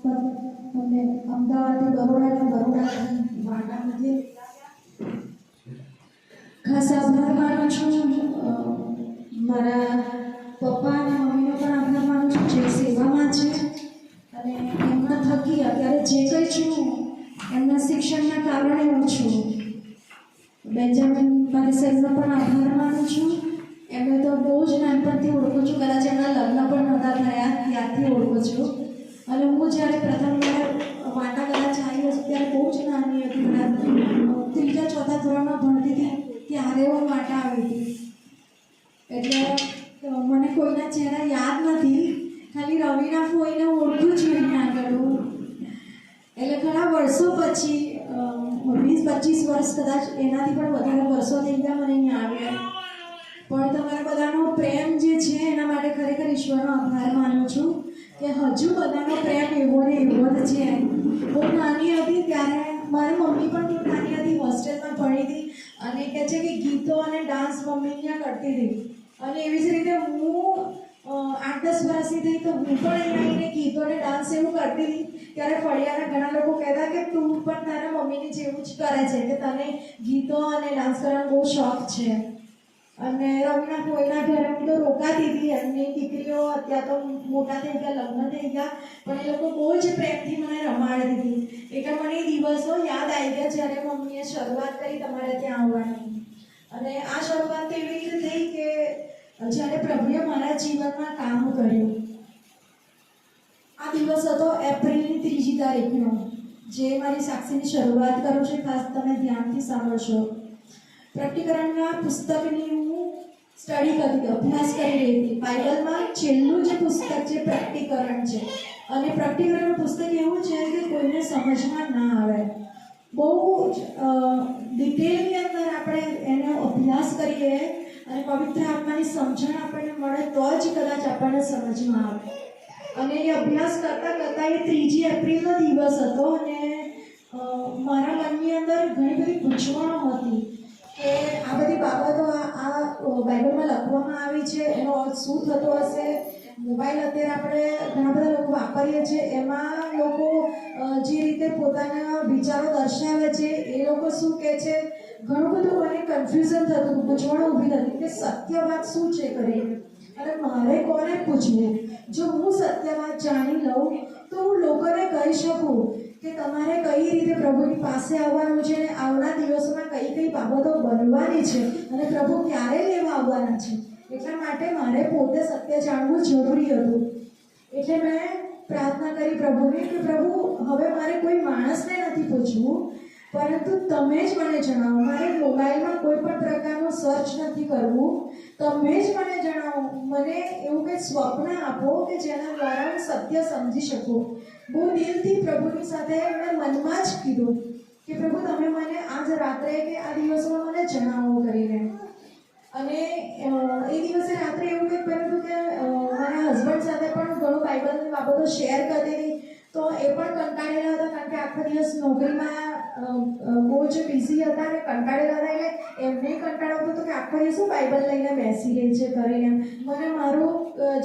અમને અમદાવાદથી બરોડાથી વાંકામાંથી ખાસ આભાર માનું છું. મારા પપ્પા અને મમ્મીનો પણ આભાર માનું છું જે સેવામાં છે અને એમના થકી અત્યારે જે કંઈ છું એમના શિક્ષણના કારણે હું છું. બેન્જામિન મારી સાહેબનો પણ આભાર માનું છું. એમને તો બહુ જ નાનપણથી ઓળખું છું, કદાચ એમના લગ્ન પણ નહોતા થયા ત્યારથી ઓળખું છું. અને હું જ્યારે પ્રથમ વાર વાટા કદાચ આવી હતી ત્યારે બહુ જ નાની હતી, ત્રીજા ચોથા ધોરણમાં ભણતી હતી ત્યારે હું વાટા આવી હતી. એટલે મને કોઈના ચહેરા યાદ નથી, ખાલી રવિના ફોઈને ઓળખું છું અહીંયા આગળ. એટલે ઘણા વર્ષો પછી 20-25 વર્ષ કદાચ એનાથી પણ વધારે વર્ષો થઈ ગયા મને અહીંયા આવ્યા. પણ તમારા બધાનો પ્રેમ જે છે એના માટે ખરેખર ઈશ્વરનો આભાર માનું છું કે હજુ બધાનો પ્રેમ એવો ને એવો જ છે. હું નાની હતી ત્યારે મારી મમ્મી પણ ખૂબ નાની હતી, હોસ્ટેલમાં ભણી હતી અને કહે છે કે ગીતો અને ડાન્સ મમ્મી ત્યાં કરતી હતી. અને એવી જ રીતે હું 8-10 વર્ષની થઈ તો હું પણ અહીંયા આવીને ગીતો અને ડાન્સ એવું કરતી હતી. ત્યારે ફળિયાના ઘણા લોકો કહેતા કે તું પણ તારા મમ્મીની જેવું જ કરે છે, કે તને ગીતો અને ડાન્સ કરવાનો બહુ શોખ છે. અને રવિના કોઈના ઘરે હું તો રોકાતી હતી. એમની દીકરીઓ અત્યારે તો મોટા થઈ ગયા, લગ્ન થઈ ગયા, પણ એ લોકો બહુ જ પ્રેમથી મને રમાડતી હતી. એટલે મને એ દિવસો યાદ આવી ગયા જ્યારે મમ્મીએ શરૂઆત કરી તમારે ત્યાં આવવાની. અને આ શરૂઆત તો એવી રીતે થઈ કે જ્યારે પ્રભુએ મારા જીવનમાં કામ કર્યું. આ દિવસ હતો એપ્રિલની 3જી તારીખનો, જે મારી સાક્ષીની શરૂઆત કરું છું. ખાસ તમે ધ્યાનથી સાંભળશો. પ્રકટીકરણના પુસ્તકની હું સ્ટડી કરતી હતી, અભ્યાસ કરી રહી હતી. બાઇબલમાં છેલ્લું જે પુસ્તક છે પ્રકટીકરણ છે. અને પ્રકટીકરણનું પુસ્તક એવું છે કે કોઈને સમજમાં ના આવે, બહુ જ ડિટેલની અંદર આપણે એનો અભ્યાસ કરીએ અને પવિત્ર આત્માની સમજણ આપણને મળે તો જ કદાચ આપણને સમજમાં આવે. અને એ અભ્યાસ કરતાં કરતાં એ 3જી એપ્રિલનો દિવસ હતો અને મારા મનની અંદર ઘણી બધી ગૂંચવણો હતી કે આ બધી બાબતો આ બાઇબલમાં લખવામાં આવી છે, એનો અર્થ શું થતો હશે. મોબાઈલ અત્યારે આપણે ઘણા બધા લોકો વાપરીએ છીએ, એમાં લોકો જે રીતે પોતાના વિચારો દર્શાવે છે એ લોકો શું કહે છે, ઘણું બધું મને કન્ફ્યુઝન થતું, ગૂંચવણો ઊભી થતી કે સત્ય વાત શું છે કરીને. અને મારે કોને પૂછવું? જો હું સત્ય વાત જાણી લઉં તો હું લોકોને કહી શકું કે તમારે કઈ રીતે પ્રભુની પાસે આવવાનું છે અને આવનાર દિવસોમાં કઈ કઈ બાબતો બનવાની છે અને પ્રભુ ક્યારે લેવા આવવાના છે. એટલા માટે મારે પોતે સત્ય જાણવું જરૂરી હતું. એટલે મેં પ્રાર્થના કરી પ્રભુને કે પ્રભુ હવે મારે કોઈ માણસને નથી પૂછવું, પરંતુ તમે જ મને જણાવો. મારે મોબાઈલમાં કોઈ પણ પ્રકારનું સર્ચ નથી કરવું, તમે જ મને જણાવો. મને એવું કંઈ સ્વપ્ન આપો કે જેના દ્વારા હું સત્ય સમજી શકું. બહુ દિલથી પ્રભુની સાથે મેં મનમાં જ કીધું કે પ્રભુ તમે મને આજ રાત્રે કે આ દિવસમાં મને જણાવો કરીને. અને એ દિવસે રાત્રે એવું કંઈક બન્યું હતું કે મારા હસબન્ડ સાથે પણ ઘણું બાઇબલની બાબતો શેર કરતી હતી. તો એ પણ કંટાળેલા હતા, કારણ કે આખો દિવસ નોકરીમાં બહુ જ બિઝી હતા અને કંટાળેલા હતા. એટલે એમને કંટાળો હતો કે આખો દિવસ શું બાઇબલ લઈને બેસી રહી છે કરીને. મને મારું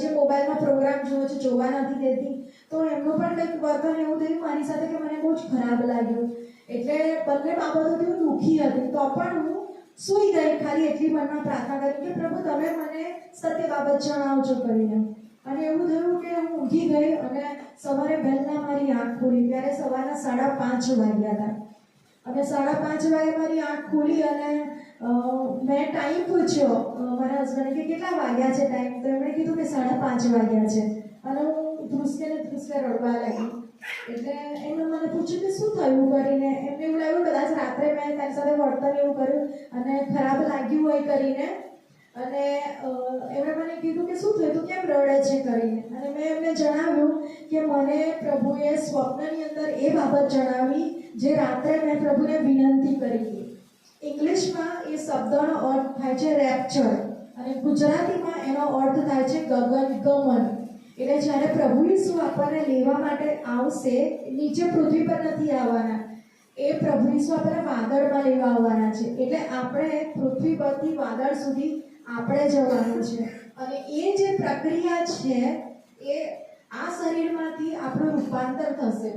જે મોબાઈલમાં પ્રોગ્રામ જોવો છે જોવા નથી દેતી. તો એમનું પણ કંઈક વર્તન એવું થયું મારી સાથે કે મને બહુ જ ખરાબ લાગ્યું. એટલે બંને બાબતોથી હું દુઃખી હતી. તો પણ હું સૂઈ ગઈ, ખાલી એટલી મનમાં પ્રાર્થના કરી કે પ્રભુ તમે મને સત્ય બાબત જણાવજો કરીને. અને એવું થયું કે હું ઊંઘી ગઈ અને સવારે વહેલા મારી આંખ ખોલી ત્યારે સવારના 5:30 વાગ્યા હતા. અને 5:30 વાગે મારી આંખ ખોલી અને મેં ટાઈમ પૂછ્યો મારા હસબન્ડે કે કેટલા વાગ્યા છે ટાઈમ. તો એમણે કીધું કે 5:30 વાગ્યા છે. અને હું ધ્રુસકે રડવા લાગી. એટલે એમણે મને પૂછ્યું કે શું થયું કરીને. એમને એવું લાગ્યું કદાચ રાત્રે મેં તારી સાથે વર્તન એવું કર્યું અને ખરાબ લાગ્યું હોય કરીને. અને એમણે મને કીધું કે શું થયું, તું કેમ રડે છે કરીને. અને મેં એમને જણાવ્યું કે મને પ્રભુએ સ્વપ્નની અંદર એ બાબત જણાવી જે રાત્રે મેં પ્રભુને વિનંતી કરી હતી. ઇંગ્લિશમાં એ શબ્દનો અર્થ થાય છે રેપ્ચર અને ગુજરાતીમાં એનો અર્થ થાય છે ગગનગમન. એટલે જ્યારે પ્રભુ ઈસુ આપણને લેવા માટે આવશે, નીચે પૃથ્વી પર નથી આવવાના. એ પ્રભુ ઈસુ આપણને વાદળમાં લેવા આવવાના છે. એટલે આપણે પૃથ્વી પરથી વાદળ સુધી આપણે જવાનું છે. અને એ જે પ્રક્રિયા છે એ આ શરીરમાંથી આપણું રૂપાંતર થશે.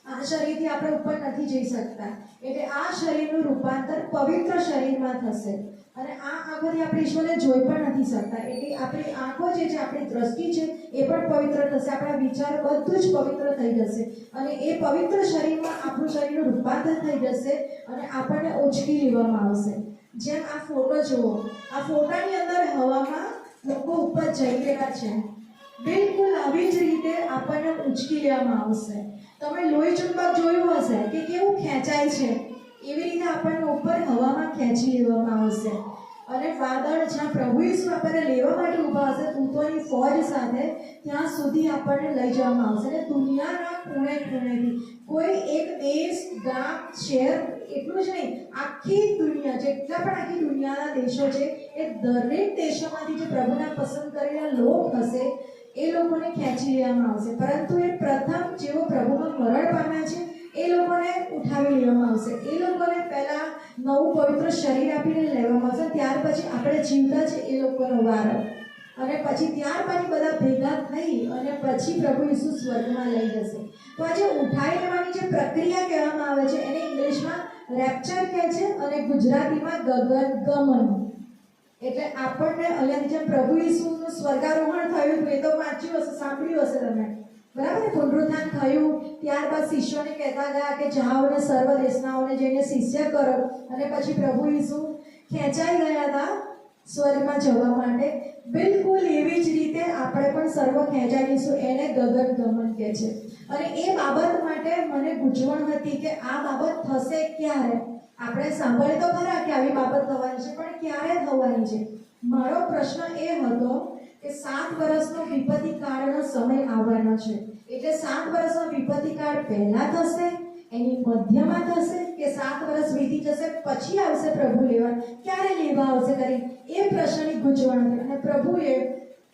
આ શરીરથી આપણે ઉપર નથી જઈ શકતા, એટલે આ શરીરનું રૂપાંતર પવિત્ર શરીરમાં થશે. અને આ આંખોથી આપણે ઈશ્વરને જોઈ પણ નથી શકતા, એટલે આપણી આંખો જે છે, આપણી દ્રષ્ટિ છે એ પણ પવિત્ર થશે, આપણા વિચાર બધું જ પવિત્ર થઈ જશે. અને એ પવિત્ર શરીરમાં આપણું શરીરનું રૂપાંતર થઈ જશે અને આપણને ઓછકી લેવામાં આવશે. જેમ આ ફોટો જુઓ, આ ફોટાની અંદર હવામાં લોકો ઉપર જઈ રહ્યા છે, બિલકુલ આવી જ રીતે આપણને ઉંચકી લેવામાં આવશે. તમે લોહી ચુંબક જોયું હશે કે કેવું ખેંચાય છે, એવી રીતે આપણને ઉપર હવામાં ખેંચી લેવામાં આવશે. અને વાદળ જ્યાં પ્રભુ ઈસુ આપણને લેવા માટે ઊભા હશે દૂતોની ફોજ સાથે, ત્યાં સુધી આપણને લઈ જવામાં આવશે. અને દુનિયાના ખૂણે ખૂણેથી, કોઈ એક દેશ, ગામ, શહેર એટલું જ નહીં, આખી દુનિયા, જેટલા પણ આખી દુનિયાના દેશો છે, એ દરેક દેશોમાંથી જે પ્રભુના પસંદ કરેલા લોક હશે એ લોકોને ખેંચી લેવામાં આવશે. પરંતુ એ પ્રથમ જેઓ પ્રભુમાં મરણ પામ્યા છે એ લોકોને ઉઠાવી લેવામાં આવશે. એ લોકોને પહેલા નવું પવિત્ર શરીર આપીને લેવામાં આવશે. ત્યાર પછી આપણે જીવતા છે એ લોકોનો વારો, અને પછી ત્યાર પછી બધા ભેગા થઈ અને પછી પ્રભુ ઈસુ સ્વર્ગમાં લઈ જશે. તો આ જે ઉઠાવી લેવાની જે પ્રક્રિયા કહેવામાં આવે છે એને ઇંગ્લિશમાં રેપ્ચર કહે છે અને ગુજરાતીમાં ગગનગમન. એટલે આપણને અહીંયાથી જેમ પ્રભુ ઈસુનું સ્વર્ગારોહણ થયું હતું, એ તો વાંચ્યું હશે, સાંભળ્યું હશે તમે, બરાબર? પુનરુત્થાન થયું, ત્યારબાદ શિષ્યોને કહેતા ગયા કે જાઓ ને સર્વ દેશનાઓને જઈને શિષ્ય કરો, અને પછી પ્રભુ ઈસુ ખેંચાઈ ગયા હતા સ્વર્ગમાં જવા માટે. બિલકુલ એવી જ રીતે આપણે પણ સર્વ ખેંચાઈ જઈશું, એને ગગનગમન કહે છે. અને એ બાબત માટે મને ગૂંચવણ હતી કે આ બાબત થશે ક્યારે. આપણે સાંભળીએ તો ખરા કે આવી બાબત થવાની છે, પણ ક્યારે થવાની છે? મારો પ્રશ્ન એ હતો કે 7 વર્ષનો વિપત્તિકાળનો સમય આવવાનો છે, એટલે 7 વર્ષનો વિપત્તિકાળ પહેલા થશે, એની મધ્યમાં થશે, કે 7 વર્ષ વીતી જશે પછી આવશે પ્રભુ લેવા? ક્યારે લેવા આવશે કરી એ પ્રશ્નની ગૂંચવણ હતી. અને પ્રભુએ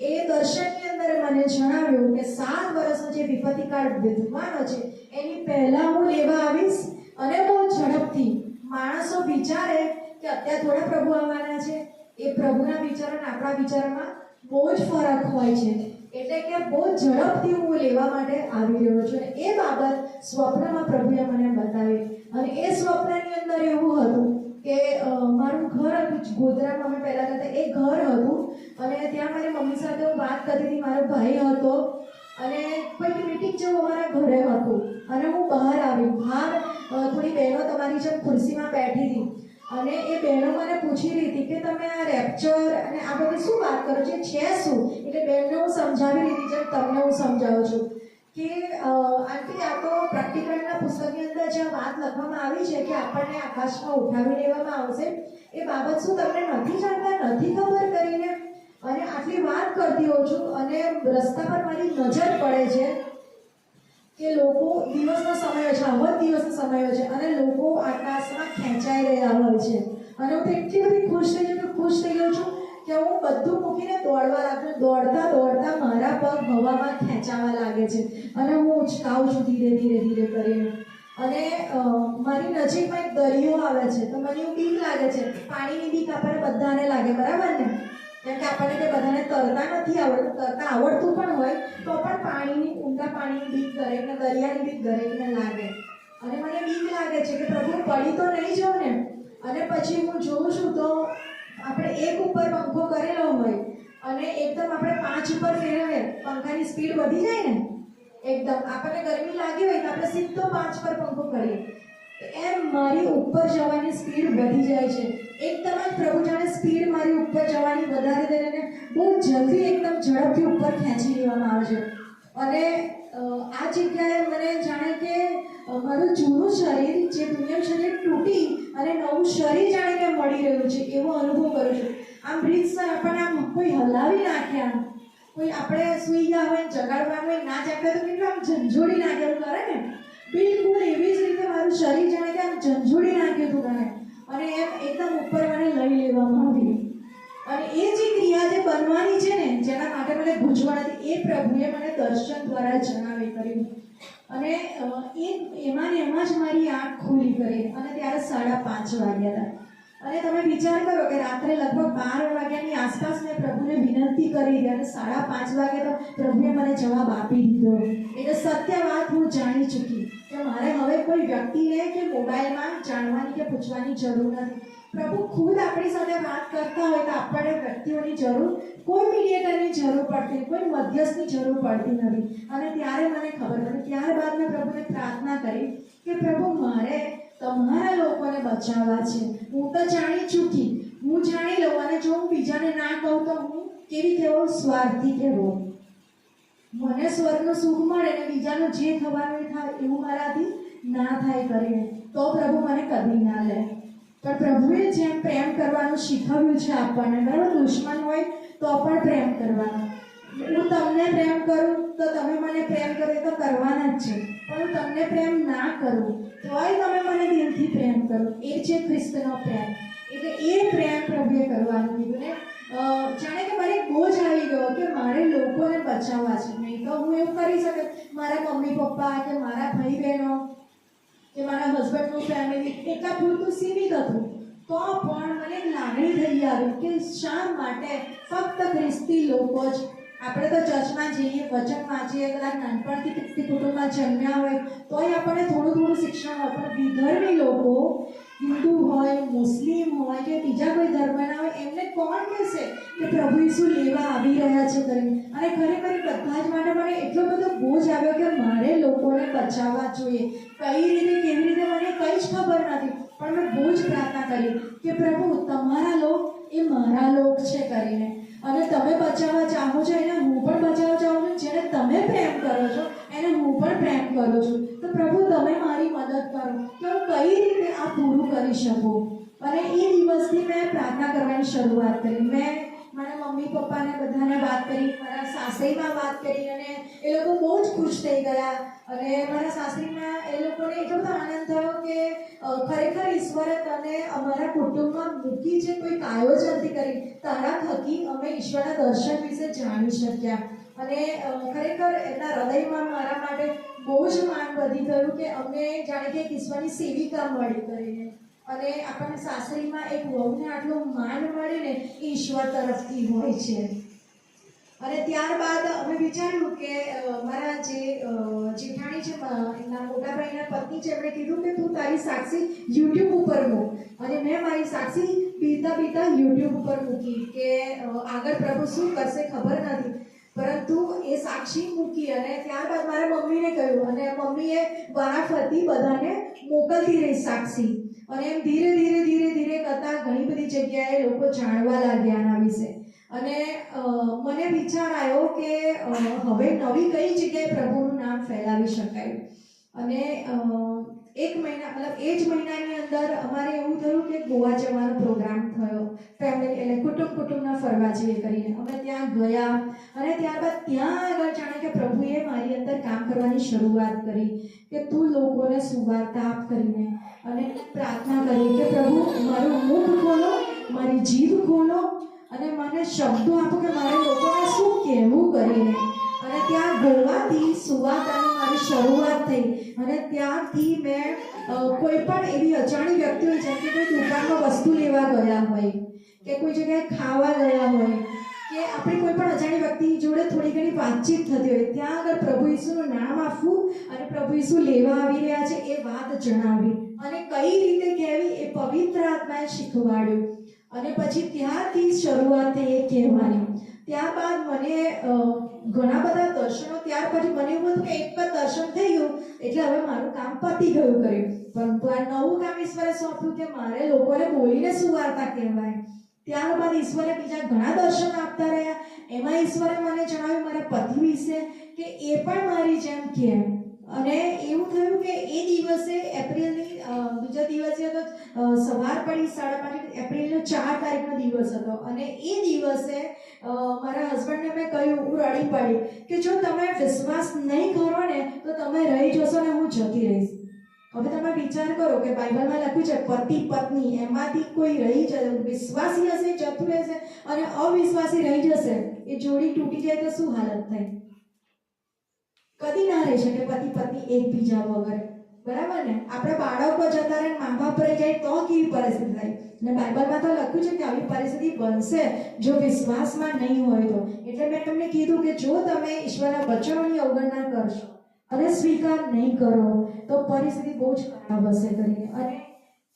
એ દર્શનની અંદર મને જણાવ્યું કે 7 વર્ષનો જે વિપત્તિકાળ વિદ્યમાનો છે એની પહેલા હું લેવા આવીશ. અને બહુ ઝડપથી. માણસો વિચારે કે અત્યારે થોડા પ્રભુ આવવાના છે, એ પ્રભુના વિચારો અને આપણા વિચારોમાં બહુ જ ફરક હોય છે. એટલે કે બહુ ઝડપથી હું લેવા માટે આવી રહ્યો છું. અને એ બાબત સ્વપ્નમાં પ્રભુએ મને બતાવી. અને એ સ્વપ્નની અંદર એવું હતું કે મારું ઘર હતું ગોધરામાં, અમે પહેલાં કરતા એ ઘર હતું, અને ત્યાં મારી મમ્મી સાથે હું વાત કરતી હતી, મારો ભાઈ હતો, અને કોઈક મીટિંગ જેવું અમારા ઘરે હતું. અને હું બહાર આવી, બહાર થોડી બહેનો તમારી જેમ ખુરશીમાં બેઠી હતી, અને એ બહેનો મને પૂછી રહી હતી કે તમે આ રેપ્ચર અને આ બધી શું વાત કરો છો, છે શું? એટલે બહેનને હું સમજાવી રહી હતી જેમ તમને હું સમજાવું છું કે આંટી આ તો પ્રેક્ટિકલના પુસ્તકની અંદર જે વાત લખવામાં આવી છે કે આપણને આકાશમાં ઉઠાવી લેવામાં આવશે, એ બાબત શું તમને નથી જાણતા, નથી ખબર કરીને? અને આટલી વાત કરતી હોઉં છું અને રસ્તા પર મારી નજર પડે છે કે લોકો, દિવસનો સમય છે, આવો દિવસનો સમય છે, અને લોકો આકાશમાં ખેંચાઈ રહ્યા હોય છે. અને હું તો એટલી બધી ખુશ થઈ ગયો છું કે હું બધું મૂકીને દોડવા લાગું. દોડતા દોડતા મારા પગ હવામાં ખેંચાવા લાગે છે અને હું ઉચકાઉં છું ધીરે ધીરે ધીરે કરીને. અને મારી નજીકમાં એક દરિયો આવે છે, તો મને એવું બીક લાગે છે. પાણીની બીક આપણને બધાને લાગે, બરાબર ને? કેમ કે આપણને કે બધાને તરતા નથી આવડતું, તરતા આવડતું પણ હોય તો પણ પાણીની, ઊંડા પાણીની બીક દરેકને, દરિયાની બીક દરેકને લાગે. અને મને બીક લાગે છે કે પ્રભુ પડી તો નહીં જાઉં ને? અને પછી હું જોઉં છું તો આપણે 1 ઉપર પંખો કરેલો હોય અને એકદમ આપણે 5 ઉપર ફેરવીએ, પંખાની સ્પીડ વધી જાય ને, એકદમ આપણને ગરમી લાગી હોય તો આપણે સીધો 5 પર પંખો કરીએ, એમ મારી ઉપર જવાની સ્પીડ વધી જાય છે. એકદમ જ પ્રભુ જાણે સ્પીડ મારી ઉપર જવાની વધારી દે અને બહુ જલ્દી એકદમ ઝડપથી ઉપર ખેંચી લેવામાં આવે છે. અને આ જગ્યાએ મને જાણે કે મારું જૂનું શરીર, જે દુનિયાનું શરીર તૂટી અને નવું શરીર જાણે કે મળી રહ્યું છે એવો અનુભવ કરું છું. આમ બ્રિજ આપણને આમ કોઈ હલાવી નાખે, આમ કોઈ આપણે સૂઈ ગયા હોય, જગાડવાનું હોય, ના જાગતા તો કેટલું આમ ઝંઝોડી નાખે એવું કરે ને, બિલકુલ એવી જ રીતે મારું શરીર જાણે કે આમ ઝંઝોડી નાખ્યું હતું મને. અને એમ એકદમ ઉપર મને લઈ લેવામાં આવી. અને એ જે ક્રિયા જે બનવાની છે ને, જેના માટે મને ગૂંચવણ હતી, એ પ્રભુએ મને દર્શન દ્વારા જણાવી કર્યું. અને એમાં જ મારી આંખ ખુલી કરી. અને ત્યારે 5:30 વાગ્યા હતા. અને તમે વિચાર કરો કે રાત્રે લગભગ 12 વાગ્યાની આસપાસ મેં પ્રભુને વિનંતી કરી અને 5:30 વાગે તો પ્રભુએ મને જવાબ આપી દીધો. એટલે સત્ય વાત હું જાણી ચૂકી કે મારે હવે કોઈ વ્યક્તિને કે મોબાઈલમાં જાણવાની કે પૂછવાની જરૂર નથી. પ્રભુ ખુદ આપણી સાથે વાત કરતા હોય તો આપણે વ્યક્તિઓની જરૂર, કોઈ મીડિયેટરની જરૂર પડતી, કોઈ મધ્યસ્થની જરૂર પડતી નથી. અને ત્યારે મને ખબર પડી. ત્યારબાદ મેં પ્રભુને પ્રાર્થના કરી કે પ્રભુ મારે તમારા લોકોને બચાવવા છે. હું તો જાણી ચૂકી, હું જાણી લઉં, અને જો હું બીજાને ના કહું તો હું કેવી કહેવો, સ્વાર્થી કહેવો. મને સ્વર્ગનું સુખ મળે ને બીજાનું જે થવાનું થાય એવું મારાથી ના થાય કરીને તો પ્રભુ મને કદી ના લે. પણ પ્રભુએ જેમ પ્રેમ કરવાનું શીખવ્યું છે આપણને, બરાબર, દુશ્મન હોય તો પણ પ્રેમ કરવાનો. હું તમને પ્રેમ કરું તો તમે મને પ્રેમ કરો તો કરવાના જ છે, પણ હું તમને પ્રેમ ના કરું તોય તમે મને દિલથી પ્રેમ કરો. એ છે ખ્રિસ્તનો પ્રેમ. એટલે એ પ્રેમ પ્રભુએ કરવાનું કીધું ને. જાણે કે મને બોજ આવી ગયો કે મારે લોકોને બચાવવા છે. નહીં તો હું એવું કરી શકત, મારા મમ્મી પપ્પા કે મારા ભાઈ બહેનો કે મારા હસબન્ડનું ફેમિલી એટલા પૂરતું સીમિત હતું. તો પણ મને લાગણી થઈ આવી કે શા માટે ફક્ત ખ્રિસ્તી લોકો જ. આપણે તો ચર્ચમાં જઈએ, વચન વાંચીએ, કદાચ નાનપણથી ખ્રિસ્તી કુટુંબમાં જન્મ્યા હોય તોય આપણને થોડું શિક્ષણ હોય, પણ વિધર્મી લોકો, હિન્દુ હોય, મુસ્લિમ હોય કે બીજા કોઈ ધર્મના હોય, એમને કોણ કહેશે કે પ્રભુ ઈસુ લેવા આવી રહ્યા છે કરીને. અને ખરેખર બધા જ માટે મને એટલો બધો બોજ આવ્યો કે મારે લોકોને બચાવવા જોઈએ. કઈ રીતે, કેવી રીતે, મને કંઈ જ ખબર નથી, પણ મેં બહુ જ પ્રાર્થના કરી કે પ્રભુ તમારા લોક એ મારા લોક છે કરીને. અને તમે બચાવવા ચાહો છો એને હું પણ બચાવવા ચાહું છું. જેને તમે પ્રેમ કરો છો એને હું પણ પ્રેમ કરું છું. તો પ્રભુ તમે મારી મદદ કરો કે હું કઈ રીતે આ પૂરું કરી શકું. અને એ દિવસથી મેં પ્રાર્થના કરવાની શરૂઆત કરી. મેં મારા મમ્મી પપ્પાને બધાને વાત કરી, મારા સાસરીમાં વાત કરી, અને એ લોકો બહુ જ ખુશ થઈ ગયા. અને મારા સાસરીમાં એ લોકોને એટલો બધો આનંદ થયો કે ખરેખર ઈશ્વરે તને અમારા કુટુંબમાં મૂકી છે, કોઈક આયોજનથી કરી. તારા થકી અમે ઈશ્વરના દર્શન વિશે જાણી શક્યા. અને ખરેખર એમના હૃદયમાં મારા માટે બહુ જ માન વધી ગયું કે અમને જાણે કે એક ઈશ્વરની સેવિકા મળી કરીને. અને આપણને સાસરીમાં એક વહુને આટલું માન મળે ને એ ઈશ્વર તરફથી હોય છે. અને ત્યારબાદ અમે વિચાર્યું કે મારા જે જેઠાણી છે, એમના મોટા ભાઈના પત્ની છે, એમણે કીધું કે તું તારી સાક્ષી યુટ્યુબ ઉપર મૂક. અને મેં મારી સાક્ષી પીતા યુટ્યુબ ઉપર મૂકી કે આગળ પ્રભુ શું કરશે ખબર નથી, પરંતુ એ સાક્ષી મૂકી. અને ત્યારબાદ મારા મમ્મીને કહ્યું, અને મમ્મીએ વારાફરતી બધાને મોકલતી રહી સાક્ષી. અને એમ ધીરે કરતાં ઘણી બધી જગ્યાએ લોકો જાણવા લાગ્યા આના વિશે. અને મને વિચાર આવ્યો કે હવે નવી કઈ જગ્યાએ પ્રભુનું નામ ફેલાવી શકાય. અને 1 મહિના, મતલબ એ જ મહિનાની અંદર અમારે એવું થયું કે ગોવા જવાનો પ્રોગ્રામ થયો. ફેમિલી એટલે કુટુંબના ફરવા જઈએ કરીને અમે ત્યાં ગયા. અને ત્યારબાદ ત્યાં આગળ જાણે કે પ્રભુએ મારી અંદર કામ કરવાની શરૂઆત કરી કે તું લોકોને સુવાર્તા આપ કરીને. અને પ્રાર્થના કરી કે પ્રભુ મારું મુખ ખોલો, મારી જીભ ખોલો, અને મને શબ્દો આપો કે મારે લોકોને શું કહેવું કરીને. અને ત્યાં ગોવાથી સુવાર્તાની મારી શરૂઆત થઈ. અને ત્યાંથી મેં કોઈ પણ એવી અજાણી વ્યક્તિઓ, જેમ કે કોઈ દુકાનમાં વસ્તુ લેવા ગયા હોય કે કોઈ જગ્યાએ ખાવા ગયા હોય કે આપણે કોઈ પણ અજાણી વ્યક્તિ જોડે થોડી ઘણી વાતચીત થતી હોય, ત્યાં આગળ પ્રભુ ઈસુનું નામ આપવું અને પ્રભુ ઈસુ લેવા આવી રહ્યા છે એ વાત જણાવવી અને કઈ રીતે કહેવી એ પવિત્ર આત્માએ શીખવાડ્યું. અને પછી ત્યારથી શરૂઆત થઈ એ કહેવાની. ત્યારબાદ મને ઘણા બધા દર્શનો, ત્યાર પછી મને એવું હતું કે એક જ દર્શન થઈ ગયું એટલે હવે મારું કામ પતી ગયું કર્યું. પરંતુ આ નવું કામ ઈશ્વરે સોંપ્યું કે મારે લોકોને બોલીને સુવાર્તા કહેવાય. ત્યારબાદ ઈશ્વરે બીજા ઘણા દર્શન આપતા રહ્યા. એમાં ઈશ્વરે મને જણાવ્યું મારા પતિ વિશે કે એ પણ મારી જેમ કહે. અને એવું થયું કે એ દિવસે એપ્રિલની બીજા દિવસે હતો, સવાર પડી 5:30, એપ્રિલનો 4 તારીખનો દિવસ હતો. અને એ દિવસે મારા હસબન્ડને મેં કહ્યું, હું રડી પડી કે જો તમે વિશ્વાસ નહીં કરો ને તો તમે રહી જશો ને હું જતી રહીશ. હવે તમે વિચાર કરો કે બાઇબલમાં લખ્યું છે પતિ પત્ની, એમાંથી કોઈ રહી જશે, વિશ્વાસી હશે જતું રહેશે અને અવિશ્વાસી રહી જશે, એ જોડી તૂટી જાય તો શું હાલત થાય? કદી ના રહી શકે પતિ પત્ની એકબીજા વગર, બરાબર ને? આપણા બાળકો જતા રહે, મા બાપ રહી જાય તો કેવી પરિસ્થિતિ થાય? અને બાઇબલમાં તો લખ્યું છે કે આવી પરિસ્થિતિ બનશે જો વિશ્વાસમાં નહીં હોય તો. એટલે મેં તમને કીધું કે જો તમે ઈશ્વરના વચનોની અવગણના કરશો અને સ્વીકાર નહીં કરો તો પરિસ્થિતિ બહુ જ ખરાબ હશે કરીને. અને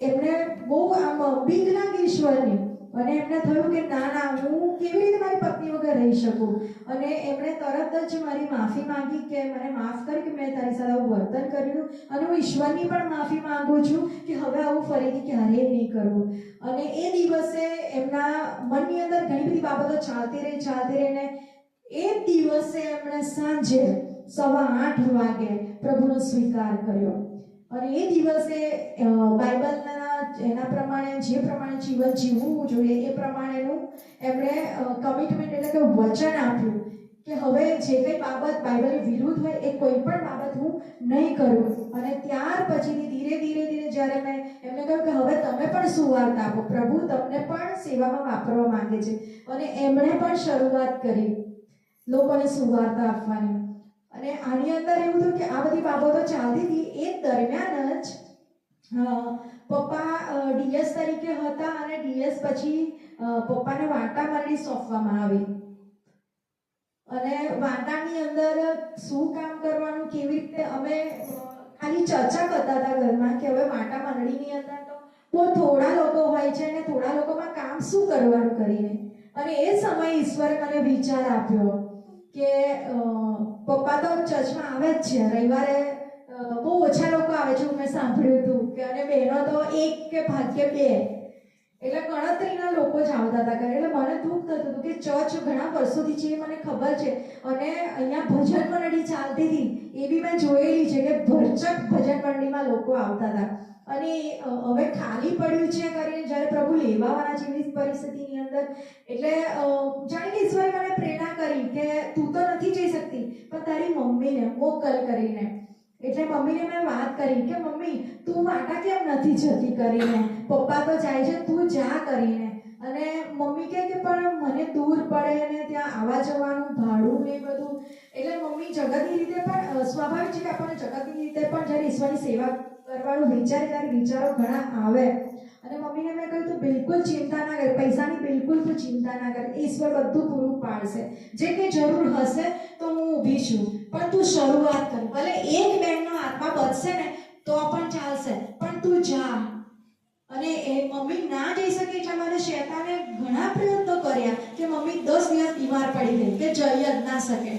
એમને બહુ આમ બીક લાગી ઈશ્વરની, અને એમને થયું કે ના ના, હું કેવી રીતે મારી પત્ની વગર રહી શકું. અને એમણે તરત જ મારી માફી માંગી કે મને માફ કર કે મેં તારી સાથે આવું વર્તન કર્યું, અને હું ઈશ્વરની પણ માફી માંગુ છું કે હવે આવું ફરીથી ક્યારેય નહીં કરવું. અને એ દિવસે એમના મનની અંદર ઘણી બધી બાબતો ચાલતી રહીને એ દિવસે એમણે સાંજે 8:15 વાગે પ્રભુનો સ્વીકાર કર્યો. અને એ દિવસે બાઇબલના એના પ્રમાણે જે પ્રમાણે જીવન જીવવું જોઈએ એ પ્રમાણેનું એમણે કમિટમેન્ટ એટલે કે વચન આપ્યું કે હવે જે કંઈ બાબત બાઇબલની વિરુદ્ધ હોય એ કોઈ પણ બાબત હું નહીં કરું. અને ત્યાર પછીથી ધીરે ધીરે જ્યારે મેં એમને કહ્યું કે હવે તમે પણ સુવાર્ત આપો, પ્રભુ તમને પણ સેવામાં વાપરવા માંગે છે, અને એમણે પણ શરૂઆત કરી લોકોને સુવાર્તા આપવાની. અને આની અંદર એવું થયું કે આ બધી બાબતો ચાલતી હતી એ દરમિયાન જ પપ્પા ડીએસ તરીકે હતા, અને ડીએસ પછી પપ્પાને વાટા મંડળી સોંપવામાં આવી. અને વાટાની અંદર શું કામ કરવાનું, કેવી રીતે, અમે ખાલી ચર્ચા કરતા હતા ઘરમાં કે હવે વાટા મંડળીની અંદર તો બહુ થોડા લોકો હોય છે અને થોડા લોકોમાં કામ શું કરવાનું કરીને. અને એ સમયે ઈશ્વરે મને વિચાર આપ્યો કે પપ્પા તો ચર્ચમાં આવે જ છે, રવિવારે બહુ ઓછા લોકો આવે છે મેં સાંભળ્યું હતું કે, અને બહેનો તો 1 કે ભાગ્ય 2, એટલે ગણતરીના લોકો જ આવતા હતા. એટલે મને દુઃખ થતું હતું કે ચર્ચ ઘણા વર્ષોથી છે મને ખબર છે, અને અહીંયા ભજન મંડળી ચાલતી હતી એ બી મેં જોયેલી છે કે ભરચક ભજન મંડળીમાં લોકો આવતા હતા. અને હવે ખાલી પડ્યું છે કરીને જ્યારે પ્રભુ લેવાવાના છે એવી પરિસ્થિતિની અંદર, એટલે જાણે કે ઈશ્વરે મને પ્રેરણા કરી કે તું તો નથી જઈ શકતી પણ તારી મમ્મીને મોકલ કરીને. એટલે મમ્મીને મેં વાત કરી કે મમ્મી તું વાટા કેમ નથી જતી કરીને, પપ્પા તો જાય છે, તું જા કરીને. અને મમ્મી કહે કે પણ મને દૂર પડે ને ત્યાં આવવા જવાનું ભાડું ને બધું. એટલે મમ્મી જગતની રીતે પણ સ્વાભાવિક છે કે આપણને જગતની રીતે પણ જ્યારે ઈશ્વરની સેવા કરવાનું વિચારે ત્યારે વિચારો ઘણા આવે. અને મમ્મીને મેં કહ્યું તું બિલકુલ ચિંતા ના કર, પૈસાની બિલકુલ તું ચિંતા ના કર, ઈશ્વર બધું પૂરું પાડશે, જે કંઈ જરૂર હશે તો હું ઊભી છું, પણ તું શરૂઆત કર. ભલે એક બહેનનો આત્મા બચશે ને તો પણ ચાલશે, પણ તું જા. અને એ મમ્મી ના જઈ શકે એટલે મારે શેતાને ઘણા પ્રયત્નો કર્યા કે મમ્મી 10 દિવસ બીમાર પડી ગઈ કે જઈ જ ના શકે.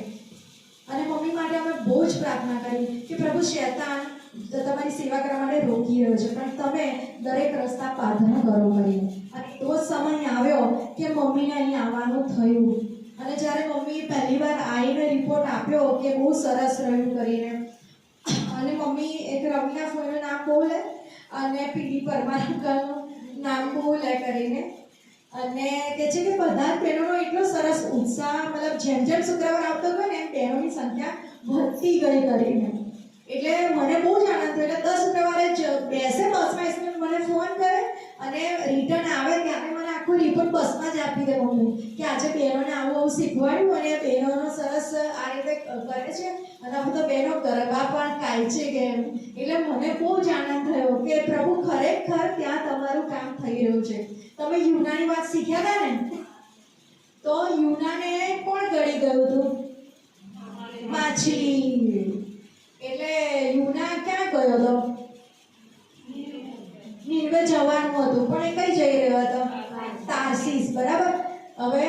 અને મમ્મી માટે અમે બહુ જ પ્રાર્થના કરી કે પ્રભુ શેતાન તમારી સેવા કરવા માટે રોકી રહ્યો છે, પણ તમે દરેક રસ્તા પાધરા કરો કરીને. અને એવો સમય આવ્યો કે મમ્મીને અહીં આવવાનું થયું. અને જ્યારે મમ્મી પહેલી વાર આવીને રિપોર્ટ આપ્યો કે બહુ સરસ રહ્યું કરીને, અને મમ્મી એક રમીના ફોઈનું નામ બોલે અને પીડી પરમારનું નામ બોલે કરીને, અને કહે છે કે બધા જ બહેનોનો એટલો સરસ ઉત્સાહ, મતલબ જેમ જેમ શુક્રવાર આવતો ગયો ને એમ બહેનોની સંખ્યા વધતી ગઈ કરીને. એટલે મને બહુ જ આનંદ થયો. એટલે 10 શુક્રવારે જ બેસે બસમાં, મને ફોન કરે અને રિટર્ન આવે ત્યારે મને આખું રિપોર્ટ બસમાં જ આપી દે મમ્મી કે આજે બહેનોને આવું શીખવાડ્યું અને બહેનોનો સરસ આ રીતે કરે છે, અને હવે તો બહેનો ગરબા પણ ગાય છે કે. એટલે મને બહુ જ આનંદ થયો કે પ્રભુ ખરેખર ત્યાં તમારું કામ થઈ રહ્યું છે. તમે યુનાની વાત શીખ્યા હતા ને, તો યુનાને કોણ ગળી ગયું હતું? માછલી. એટલે યુના ક્યાં ગયો હતો? નીનવે જવાનું હતું, પણ એ કઈ જઈ રહ્યો હતો? તાર્સીસ. બરાબર. હવે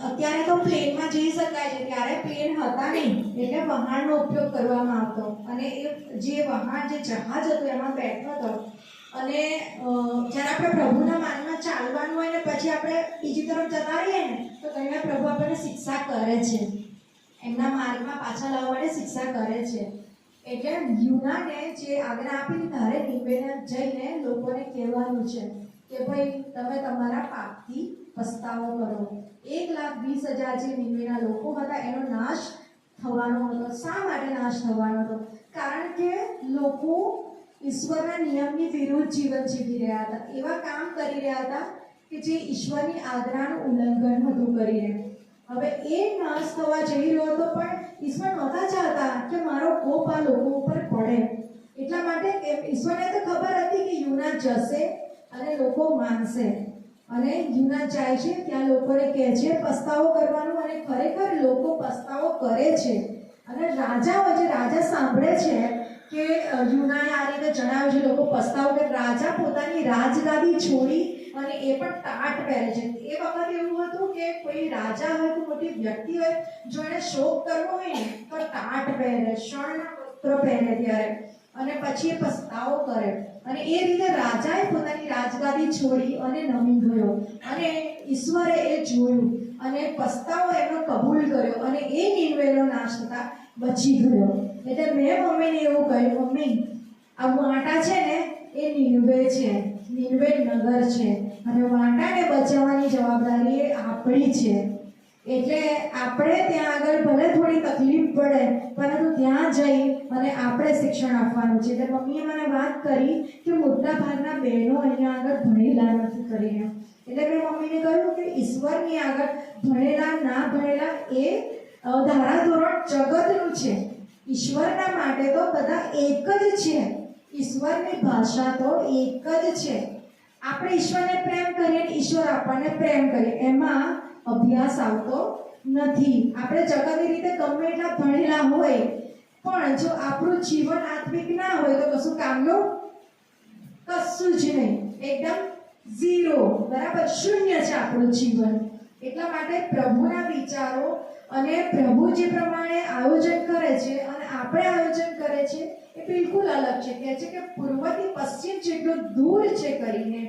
અત્યારે તો પ્લેનમાં જઈ શકાય છે, ત્યારે પ્લેન હતા નહીં, એટલે વહાણનો ઉપયોગ કરવામાં આવતો. અને એ જે વહાણ, જે જહાજ હતું એમાં બેઠો હતો. અને જ્યારે આપણે પ્રભુના માર્ગમાં ચાલવાનું હોય ને પછી આપણે બીજી તરફ જતા રહીએ ને તો ઘણીવાર પ્રભુ આપણને શિક્ષા કરે છે, એમના માર્ગમાં પાછા લાવવા માટે શિક્ષા કરે છે. એટલે યુનાને જે આજ્ઞા આપી તારે નીવેને જઈને લોકોને કહેવાનું છે કે ભાઈ તમે તમારા પાપથી પસ્તાવો કરો. 1,20,000 જે નીવેના લોકો હતા એનો નાશ થવાનો હતો. શા માટે નાશ થવાનો હતો? કારણ કે લોકો ઈશ્વરના નિયમની વિરુદ્ધ જીવન જીવી રહ્યા હતા, એવા કામ કરી રહ્યા હતા કે જે ઈશ્વરની આજ્ઞાનું ઉલ્લંઘન હતું કરીને. હવે એ નાશ થવા જઈ રહ્યો હતો, પણ ઈશ્વર નહોતા ચાહતા કે મારો કોપ આ લોકો ઉપર પડે. એટલા એટલા માટે ઈશ્વરને તો ખબર હતી કે યુના જશે અને લોકો માનશે, અને યુના જાય છે ત્યાં લોકોને કહે છે પસ્તાવો કરવાનું, અને ખરેખર લોકો પસ્તાવો કરે છે. અને રાજા હોય છે, રાજા સાંભળે છે કે યુનાએ આ રીતે જણાવ્યું છે લોકો પસ્તાવો કરે. રાજા પોતાની રાજગાદી છોડી અને એ પણ ટાટ પહેરે છે. એ વખતે એવું હતું કે કોઈ રાજા હોય, કોઈ મોટી વ્યક્તિ હોય, જો એને શોક કરવો હોય ને તો ટાટ પહેરે, શણના વસ્ત્ર પહેરે ત્યારે, અને પછી એ પસ્તાવો કરે. અને એ રીતે રાજાએ પોતાની રાજગાદી છોડી અને નમી ગયો, અને ઈશ્વરે એ જોયું અને પસ્તાવો એનો કબૂલ કર્યો, અને એ નીનવેનો નાશ થતા બચી ગયો. એટલે મેં મમ્મીને એવું કહ્યું, મમ્મી આ વાંટા છે ને એ નીનવે છે, નીનવે નગર છે, અને વાંટાને બચાવવાની જવાબદારી એ આપણી છે. એટલે આપણે ત્યાં આગળ ભલે થોડી તકલીફ પડે, પરંતુ ત્યાં જઈ અને આપણે શિક્ષણ આપવાનું છે. એટલે મમ્મીએ મને વાત કરી કે મોટા ભાગના બહેનો અહીંયા આગળ ભણેલા નથી કરીને. એટલે મેં મમ્મીને કહ્યું કે ઈશ્વરની આગળ ભણેલા ના ભણેલા એ ધારાધોરણ જગતનું છે. ઈશ્વરના માટે તો બધા એક જ છે. ઈશ્વરની ભાષા તો એક જ છે. આપણે ઈશ્વરને પ્રેમ કરીએ, ઈશ્વર આપણને પ્રેમ કરે, એમાં અભ્યાસ આવતો નથી. આપણે જગતની રીતે ગમે એટલા ભણેલા હોય, પણ જો આપણું જીવન આત્મિક ના હોય તો કશું કામનું કશું જ નહીં, એકદમ ઝીરો, બરાબર, શૂન્ય છે આપણું જીવન. એટલા માટે પ્રભુના વિચારો અને પ્રભુ જે પ્રમાણે આયોજન કરે છે અને આપણે આયોજન કરે છે એ બિલકુલ અલગ છે. કહે છે કે પૂર્વથી પશ્ચિમ જેટલું દૂર છે કરીને,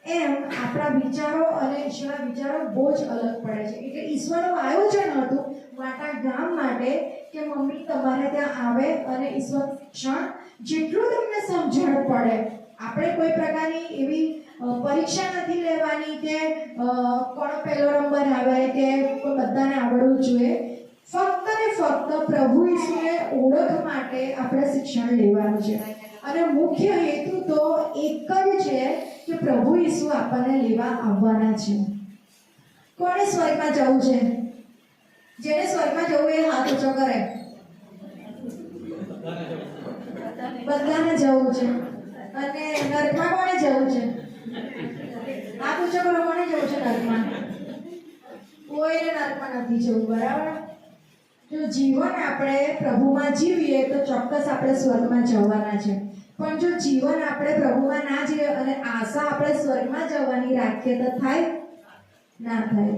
એમ આપણા વિચારો અને ઈશ્વરના વિચારો બહુ જ અલગ પડે છે. એટલે ઈશ્વરનું આયોજન હતું વાટા ગામ માટે કે મમ્મી તમારે ત્યાં આવે અને ઈશ્વર શિક્ષણ જેટલું તમને સમજણ પડે. આપણે કોઈ પ્રકારની એવી પરીક્ષા નથી લેવાની કે કોણ પહેલો નંબર આવે કે બધાને આવડવું જોઈએ. ફક્ત ને ફક્ત પ્રભુ ઈસુને ઓળખ માટે આપણે શિક્ષણ લેવાનું છે, અને મુખ્ય હેતુ તો એક જ છે કે પ્રભુ ઈસુ આપણને લેવા આવવાના છે. કોણે સ્વર્ગમાં જવું છે? જેને સ્વર્ગમાં જવું એ હાથ ઊંચો કરે. બધાને જવું છે. અને નર્કમાં કોણે જવું છે? હાથ ઊંચો કરો. કોણે જવું છે નર્કમાં? કોઈને નર્કમાં નથી જવું, બરાબર. જો જીવન આપણે પ્રભુમાં જીવીએ તો ચોક્કસ આપણે સ્વર્ગમાં જવાના છે. પણ જો જીવન આપણે પ્રભુમાં ના જીવીએ અને આશા આપણે સ્વર્ગમાં જવાની રાખીએ તો થાય ના થાય.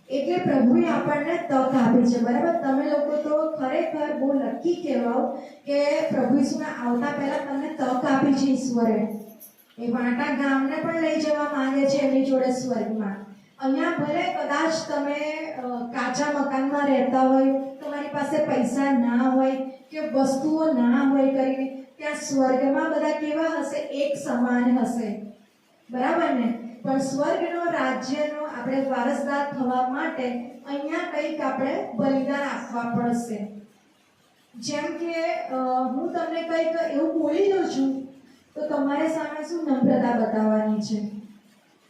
એટલે પ્રભુએ આપણને તક આપી છે, બરાબર. તમે લોકો તો ખરેખર બહુ લકી કહેવાઓ કે પ્રભુ ઈસુના આવતા પહેલા તમને તક આપી છે ઈશ્વરે. એ વાંટા ગામને પણ લઈ જવા માંગે છે એમની જોડે સ્વર્ગમાં. અહીંયા ભલે કદાચ તમે કાચા મકાનમાં રહેતા હોય, તમારી પાસે પૈસા ના હોય કે વસ્તુઓ ના હોય કરીને, ત્યાં સ્વર્ગમાં બધા કેવા હશે? એક સમાન હશે, બરાબર ને. પણ સ્વર્ગનો રાજ્યનો આપણે વારસદાર થવા માટે અહીંયા કંઈક આપણે બલિદાન આપવા પડશે. જેમ કે હું તમને કંઈક એવું બોલી દઉં છું તો તમારે સામે શું નમ્રતા બતાવવાની છે.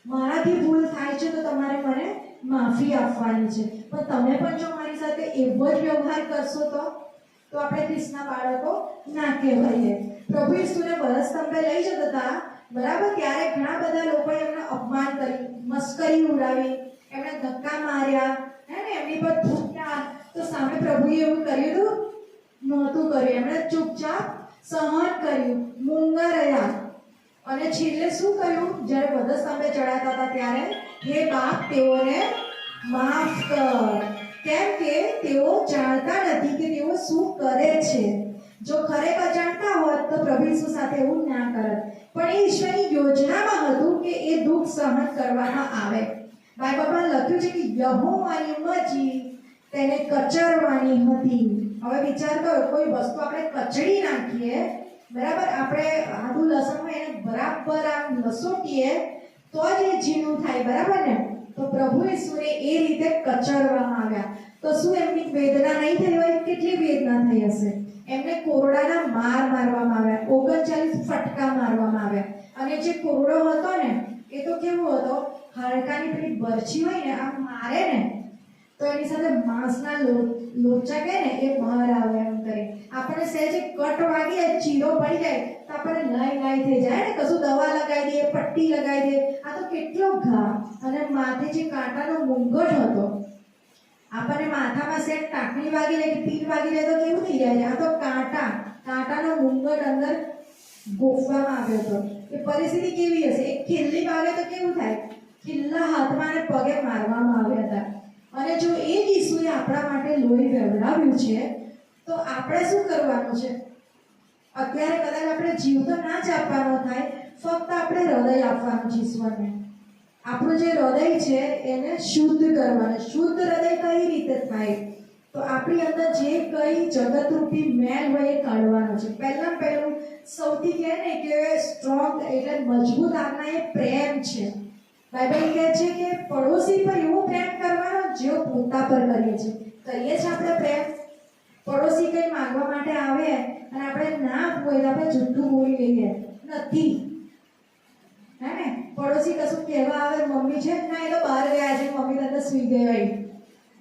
મારાથી ભૂલ થાય છે તો તમારે મને માફી આપવાની છે. પણ તમે પણ જો મારી સાથે એવો જ વ્યવહાર કરશો તો આપણે ખ્રિસ્તના બાળકો ના કહેવાઈએ. પ્રભુ ઈસુને બરસ્તંભે લઈ જતા હતા, બરાબર. ત્યારે ઘણા બધા લોકોએ એમને અપમાન કર્યું, મસ્કરી ઉડાવી, એમને ધક્કા માર્યા, હે ને, એમની પર થૂંક્યા. તો સામે પ્રભુએ એવું કર્યું હતું? નહોતું કર્યું. એમણે ચૂપચાપ સહન કર્યું, મૂંગા રહ્યા. અને છેલ્લે શું કહ્યું? જ્યારે વધસ્તંભે ચડાતા હતા ત્યારે, હે બાપ, તેઓને માફ કર, કેમ કે તેઓ જાણતા નથી કે તેઓ શું કરે છે. જો ખરેખર જાણતા હોત તો પ્રભુ ઈસુ સાથે એવું ના કરત. પણ એ ઈશ્વરની યોજનામાં હતું કે એ દુઃખ સહન કરવામાં આવે. બાઇબલમાં લખ્યું છે કે યહોવાની મરજી તેને કચરવાની હતી. હવે વિચાર કરો, કોઈ વસ્તુ આપણે કચડી નાખીએ, બરાબર, આપણે આદુ લસણમાં એને બરાબર આમ લસોટીએ તો જ એ ઝીણું થાય, બરાબર ને. તો પ્રભુ ઈસુને એ રીતે કચરવામાં આવ્યા. તો શું એમની વેદના નહીં થઈ હોય? કેટલી વેદના થઈ હશે. એમને કોરડાના માર મારવામાં આવ્યા, 39 ફટકા મારવામાં આવ્યા. અને જે કોરડો હતો ને એ તો કેવો હતો? હાડકાની પેલી બરછી હોય ને, આમ મારે ને તો એની સાથે માંસના લોચા કહે ને એ બહાર આવે એમ કરી. આપણે સહેજ કટ વાગીએ, ચીરો પડી જાય તો આપણે લાઈ થઈ જાય ને, કશું દવા લગાવી દઈએ, પટ્ટી લગાવી દઈએ. આ તો કેટલો ઘા, અને માથે જે કાંટાનો મુંગટ હતો, આપણને માથામાં સેટ ટાંકણી વાગી જાય કે પીઠ વાગી જાય તો કેવું થઈ જાય? આ તો કાંટાનો મુંગટ અંદર ગોફવામાં આવ્યો હતો. એ પરિસ્થિતિ કેવી હશે? એક ખીલ્લી વાગે તો કેવું થાય? ખીલ્લા હાથમાં અને પગે મારવામાં આવ્યા હતા. અને જો એ ઈસુએ આપણા માટે લોહી વહેવડાવ્યું છે તો આપણે શું કરવાનું છે? અત્યારે કદાચ આપણે જીવ તો ના જ આપવાનો થાય, ફક્ત આપણે હૃદય આપવાનું છે ઈશ્વરને. આપણું જે હૃદય છે એને શુદ્ધ કરવાનું. શુદ્ધ હૃદય કઈ રીતે થાય? તો આપણી અંદર જે કઈ જગતરૂપી મેલ હોય એ કાઢવાનો છે. પહેલું સૌથી કહે ને કે સ્ટ્રોંગ એટલે મજબૂત આજ્ઞા એ પ્રેમ છે. બાઇબલ કહે છે કે પડોશી પર એવો પ્રેમ કરવાનો જેવો પોતા પર કરીએ છીએ. કરીએ છીએ આપણે પ્રેમ? પડોશી કંઈ માંગવા માટે આવે અને આપણે ના બોલીએ, આપણે જુઠ્ઠું બોલી લઈએ, નથી હે ને? પડોશી કશું કહેવા આવે, મમ્મી છે ના એ તો બહાર ગયા છે, મમ્મી તો સુઈ ગઈ.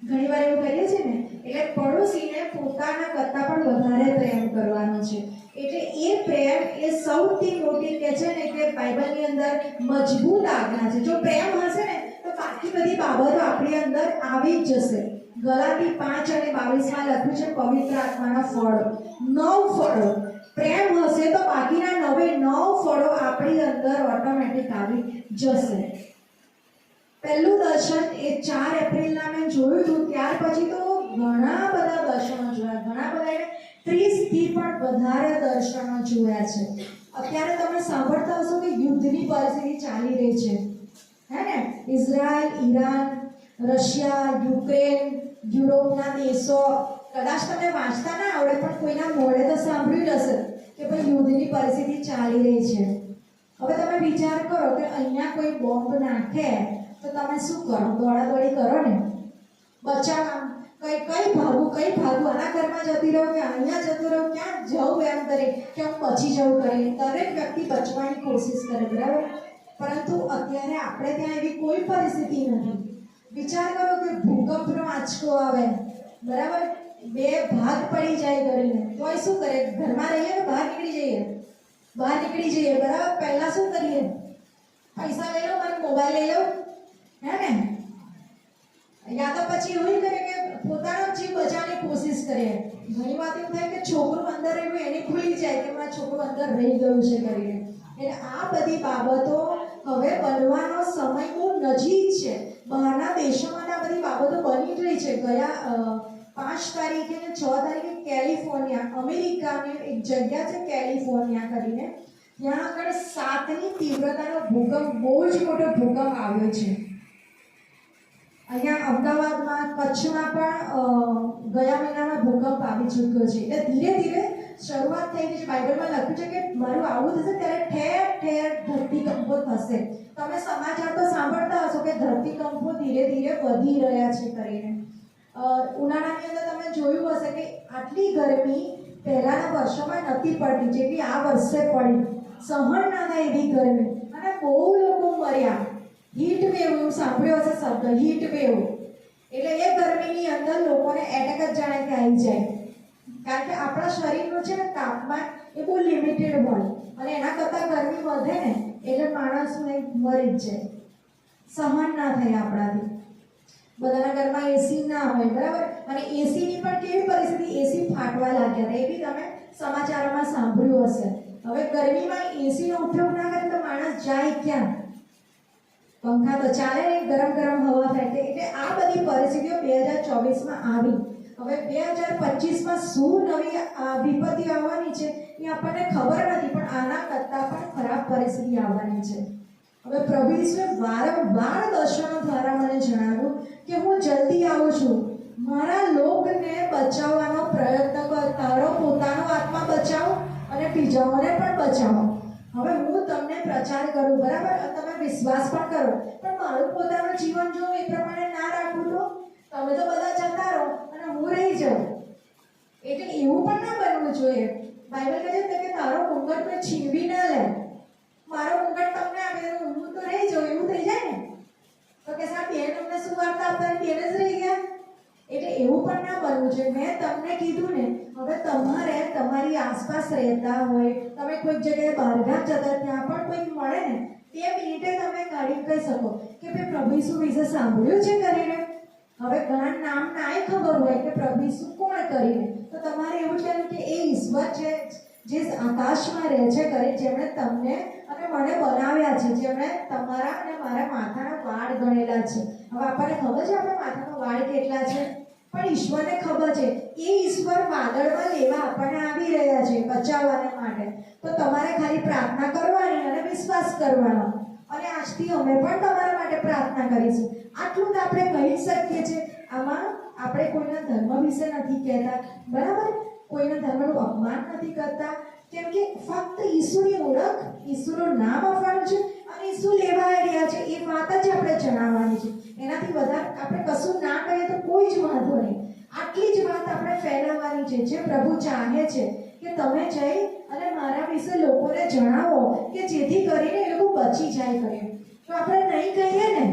ઘણી વાર એવું કરીએ છીએ ને. એટલે પડોશીને પોતાના કરતાં પણ વધારે પ્રેમ કરવાનો છે. એટલે એ પ્રેમ એ સૌથી મોટી કહે છે ને કે બાઇબલની અંદર મજબૂત આજ્ઞા છે. જો પ્રેમ હશે ને તો બાકી બધી બાબતો આપણી અંદર આવી જ જશે. ગલાતી 5:22 લખ્યું છે પવિત્ર આત્માના ફળો, 9 ફળો. પ્રેમ હશે તો બાકીના 9 ફળો આપણી અંદર ઓટોમેટિક આવી જશે. પહેલું દર્શન એ 4 એપ્રિલના મેં જોયું હતું. ત્યાર પછી તો ઘણા બધા દર્શનો જોયા, ઘણા બધા 30 થી પણ વધારે દર્શનો જોયા છે. અત્યારે તમે સાંભળતા હશો કે યુદ્ધની પરિસ્થિતિ ચાલી રહી છે, હે ને? ઇઝરાયલ, ઈરાન, રશિયા, યુક્રેન, યુરોપના દેશો. કદાચ તમને વાંચતા ના આવડે પણ કોઈના મોઢે તો સાંભળ્યું જ હશે કે ભાઈ યુદ્ધની પરિસ્થિતિ ચાલી રહી છે. હવે તમે વિચાર કરો કે અહીંયા કોઈ બોમ્બ નાખે તો તમે શું કરો? દોડાદોડી કરો ને, બચાવ. કઈ ભાગું, આના ઘરમાં જતી રહું કે અહીંયા જતું રહું, ક્યાં જવું એમ કરે કે હું બચી જવું કરે. દરેક વ્યક્તિ બચવાની કોશિશ કરે, બરાબર? પરંતુ અત્યારે આપણે ત્યાં એવી કોઈ પરિસ્થિતિ નથી. વિચાર કરો કે ભૂકંપનો આંચકો આવે, બરાબર? 2 ભાગ પડી જાય કરીને, તોય શું કરે? ઘરમાં રહીએ કે બહાર નીકળી જઈએ? બહાર નીકળી જઈએ, બરાબર? પહેલા શું કરીએ? પૈસા લઈ લો, મારો મોબાઈલ લઈ લો, હે ને? યા તો પછી એવું કરે કે પોતાનો જીવ બચાવવાની કોશિશ કરે. ઘણી વાત એવું થાય કે છોકરું અંદર રહ્યું એની ખુલી જાય કે મારું છોકરું અંદર રહી ગયું છે કરીને. એટલે આ બધી બાબતો હવે બનવાનો સમય બહુ નજીક છે. બહારના દેશોમાં આ બધી બાબતો બની જ રહી છે. ગયા 5 તારીખે ને 6 તારીખે કેલિફોર્નિયા, અમેરિકાની એક જગ્યા છે કેલિફોર્નિયા કરીને, ત્યાં આગળ 7ની તીવ્રતાનો ભૂકંપ, બહુ જ મોટો ભૂકંપ આવ્યો છે. અહીંયા અમદાવાદમાં, કચ્છમાં પણ ગયા મહિનામાં ભૂકંપ આવી ચૂક્યો છે. એટલે ધીરે ધીરે શરૂઆત થઈ ગઈ છે. બાઇબલમાં લખ્યું છે કે મારું આવું થશે ત્યારે ઠેર ઠેર ધરતીકંપો થશે. તમે સમાચાર તો સાંભળતા હશો કે ધરતીકંપો ધીરે ધીરે વધી રહ્યા છે કરીને. ઉનાળાની અંદર તમે જોયું હશે કે આટલી ગરમી પહેલાના વર્ષોમાં નથી પડતી જેટલી આ વર્ષે પડી. સહન ના થાય એવી ગરમી, અને બહુ લોકો મર્યા. હીટ વેવ, એવું સાંભળ્યો હશે શબ્દ, હીટ વેવ. એટલે એ ગરમીની અંદર લોકોને એટેક જ જાણે કે આવી જાય. કારણ કે આપણા શરીરનું છે ને તાપમાન એ બહુ લિમિટેડ હોય, અને એના કરતાં ગરમી વધે ને એટલે માણસને મરી જ જાય. સહન ના થાય આપણાથી. બધાના ઘરમાં એસી ના હોય, બરાબર? અને એસીની પણ કેવી પરિસ્થિતિ? એસી ફાટવા લાગ્યા હતા, એ બી તમે સમાચારોમાં સાંભળ્યું હશે. હવે ગરમીમાં એસીનો ઉપયોગ ના કરે તો માણસ જાય ક્યાં? પંખા તો ચાલે નહીં, ગરમ હવા થાય. એટલે આ બધી પરિસ્થિતિઓ 2024માં આવી. હવે 2025માં શું નવી વિપત્તિ આવવાની છે એ આપણને ખબર નથી, પણ આના કરતાં પણ ખરાબ પરિસ્થિતિ આવવાની છે. હવે પ્રભુ ઈસુએ વારંવાર દર્શનો દ્વારા મને જણાવ્યું કે હું જલ્દી આવું છું. મારા લોકને બચાવવાનો પ્રયત્ન કર. તારો પોતાનો આત્મા બચાવો અને બીજાઓને પણ બચાવો. હવે હું તમને પ્રચાર કરું, બરાબર? તમે વિશ્વાસ પણ કરો, પણ મારું પોતાનું જીવન જો એ પ્રમાણે ના રાખું તો તમે તો બધા જતા રહો અને હું રહી જાઉં. એટલે એવું પણ ના બનવું જોઈએ. બાઇબલ કહે છે કે તારો મુંગટ કોઈ છીનવી ના લે. મારો મુંગટ તમને આપે હું તો રહી જાઉં, એવું થઈ જાય ને. તો કે સાહેબ બેન અમને શું વાર્તા આપતા, બેન જ રહી ગયા. એટલે એવું પણ ના બનવું જોઈએ. મેં તમને કીધું ને, હવે તમારે તમારી આસપાસ રહેતા હોય, તમે કોઈક જગ્યાએ બહારગામ જતા ત્યાં પણ કોઈક મળે ને તે મિનિટે તમે કાઢી કહી શકો કે ભાઈ પ્રભુ ઈસુ વિશે સાંભળ્યું છે કરીને. હવે ઘણા નામ નાય ખબર હોય કે પ્રભુ ઈસુ કોણ કરીને, તો તમારે એવું કહેવું કે એ ઈશ્વર છે જે આકાશમાં રહે છે કરે, જેમણે તમને અને મને બનાવ્યા છે, જેમણે તમારા અને મારા માથાના વાળ ગણેલા છે. હવે આપણને ખબર છે આપણા માથાના વાળ કેટલા છે, પણ ઈશ્વરને ખબર છે. એ ઈશ્વર વાદળમાં લેવા આપણને આવી રહ્યા છે બચાવવાને માટે. તો તમારે ખાલી પ્રાર્થના કરવાની અને વિશ્વાસ કરવાનો, અને આજથી અમે પણ તમારા માટે પ્રાર્થના કરીશું. આટલું તો આપણે કહી શકીએ છીએ. આમાં આપણે કોઈના ધર્મ વિશે નથી કહેતા, બરાબર? કોઈના ધર્મનું અપમાન નથી કરતા, કેમ કે ફક્ત ઈસુની ઓળખ, ઈસુનું નામ આપવાનું છે અને ઈસુ લેવા આવ્યા છે એ વાત જ આપણે જણાવવાની છે. એનાથી વધારે આપણે કશું ના કહીએ તો કોઈ જ વાંધો નહીં. આટલી જ વાત આપણે ફેલાવવાની છે. જે પ્રભુ ચાહે છે કે તમે જઈ અને મારા વિશે લોકોને જણાવો કે જેથી કરીને એ લોકો બચી જાય કરે. તો આપણે નહીં કહીએ ને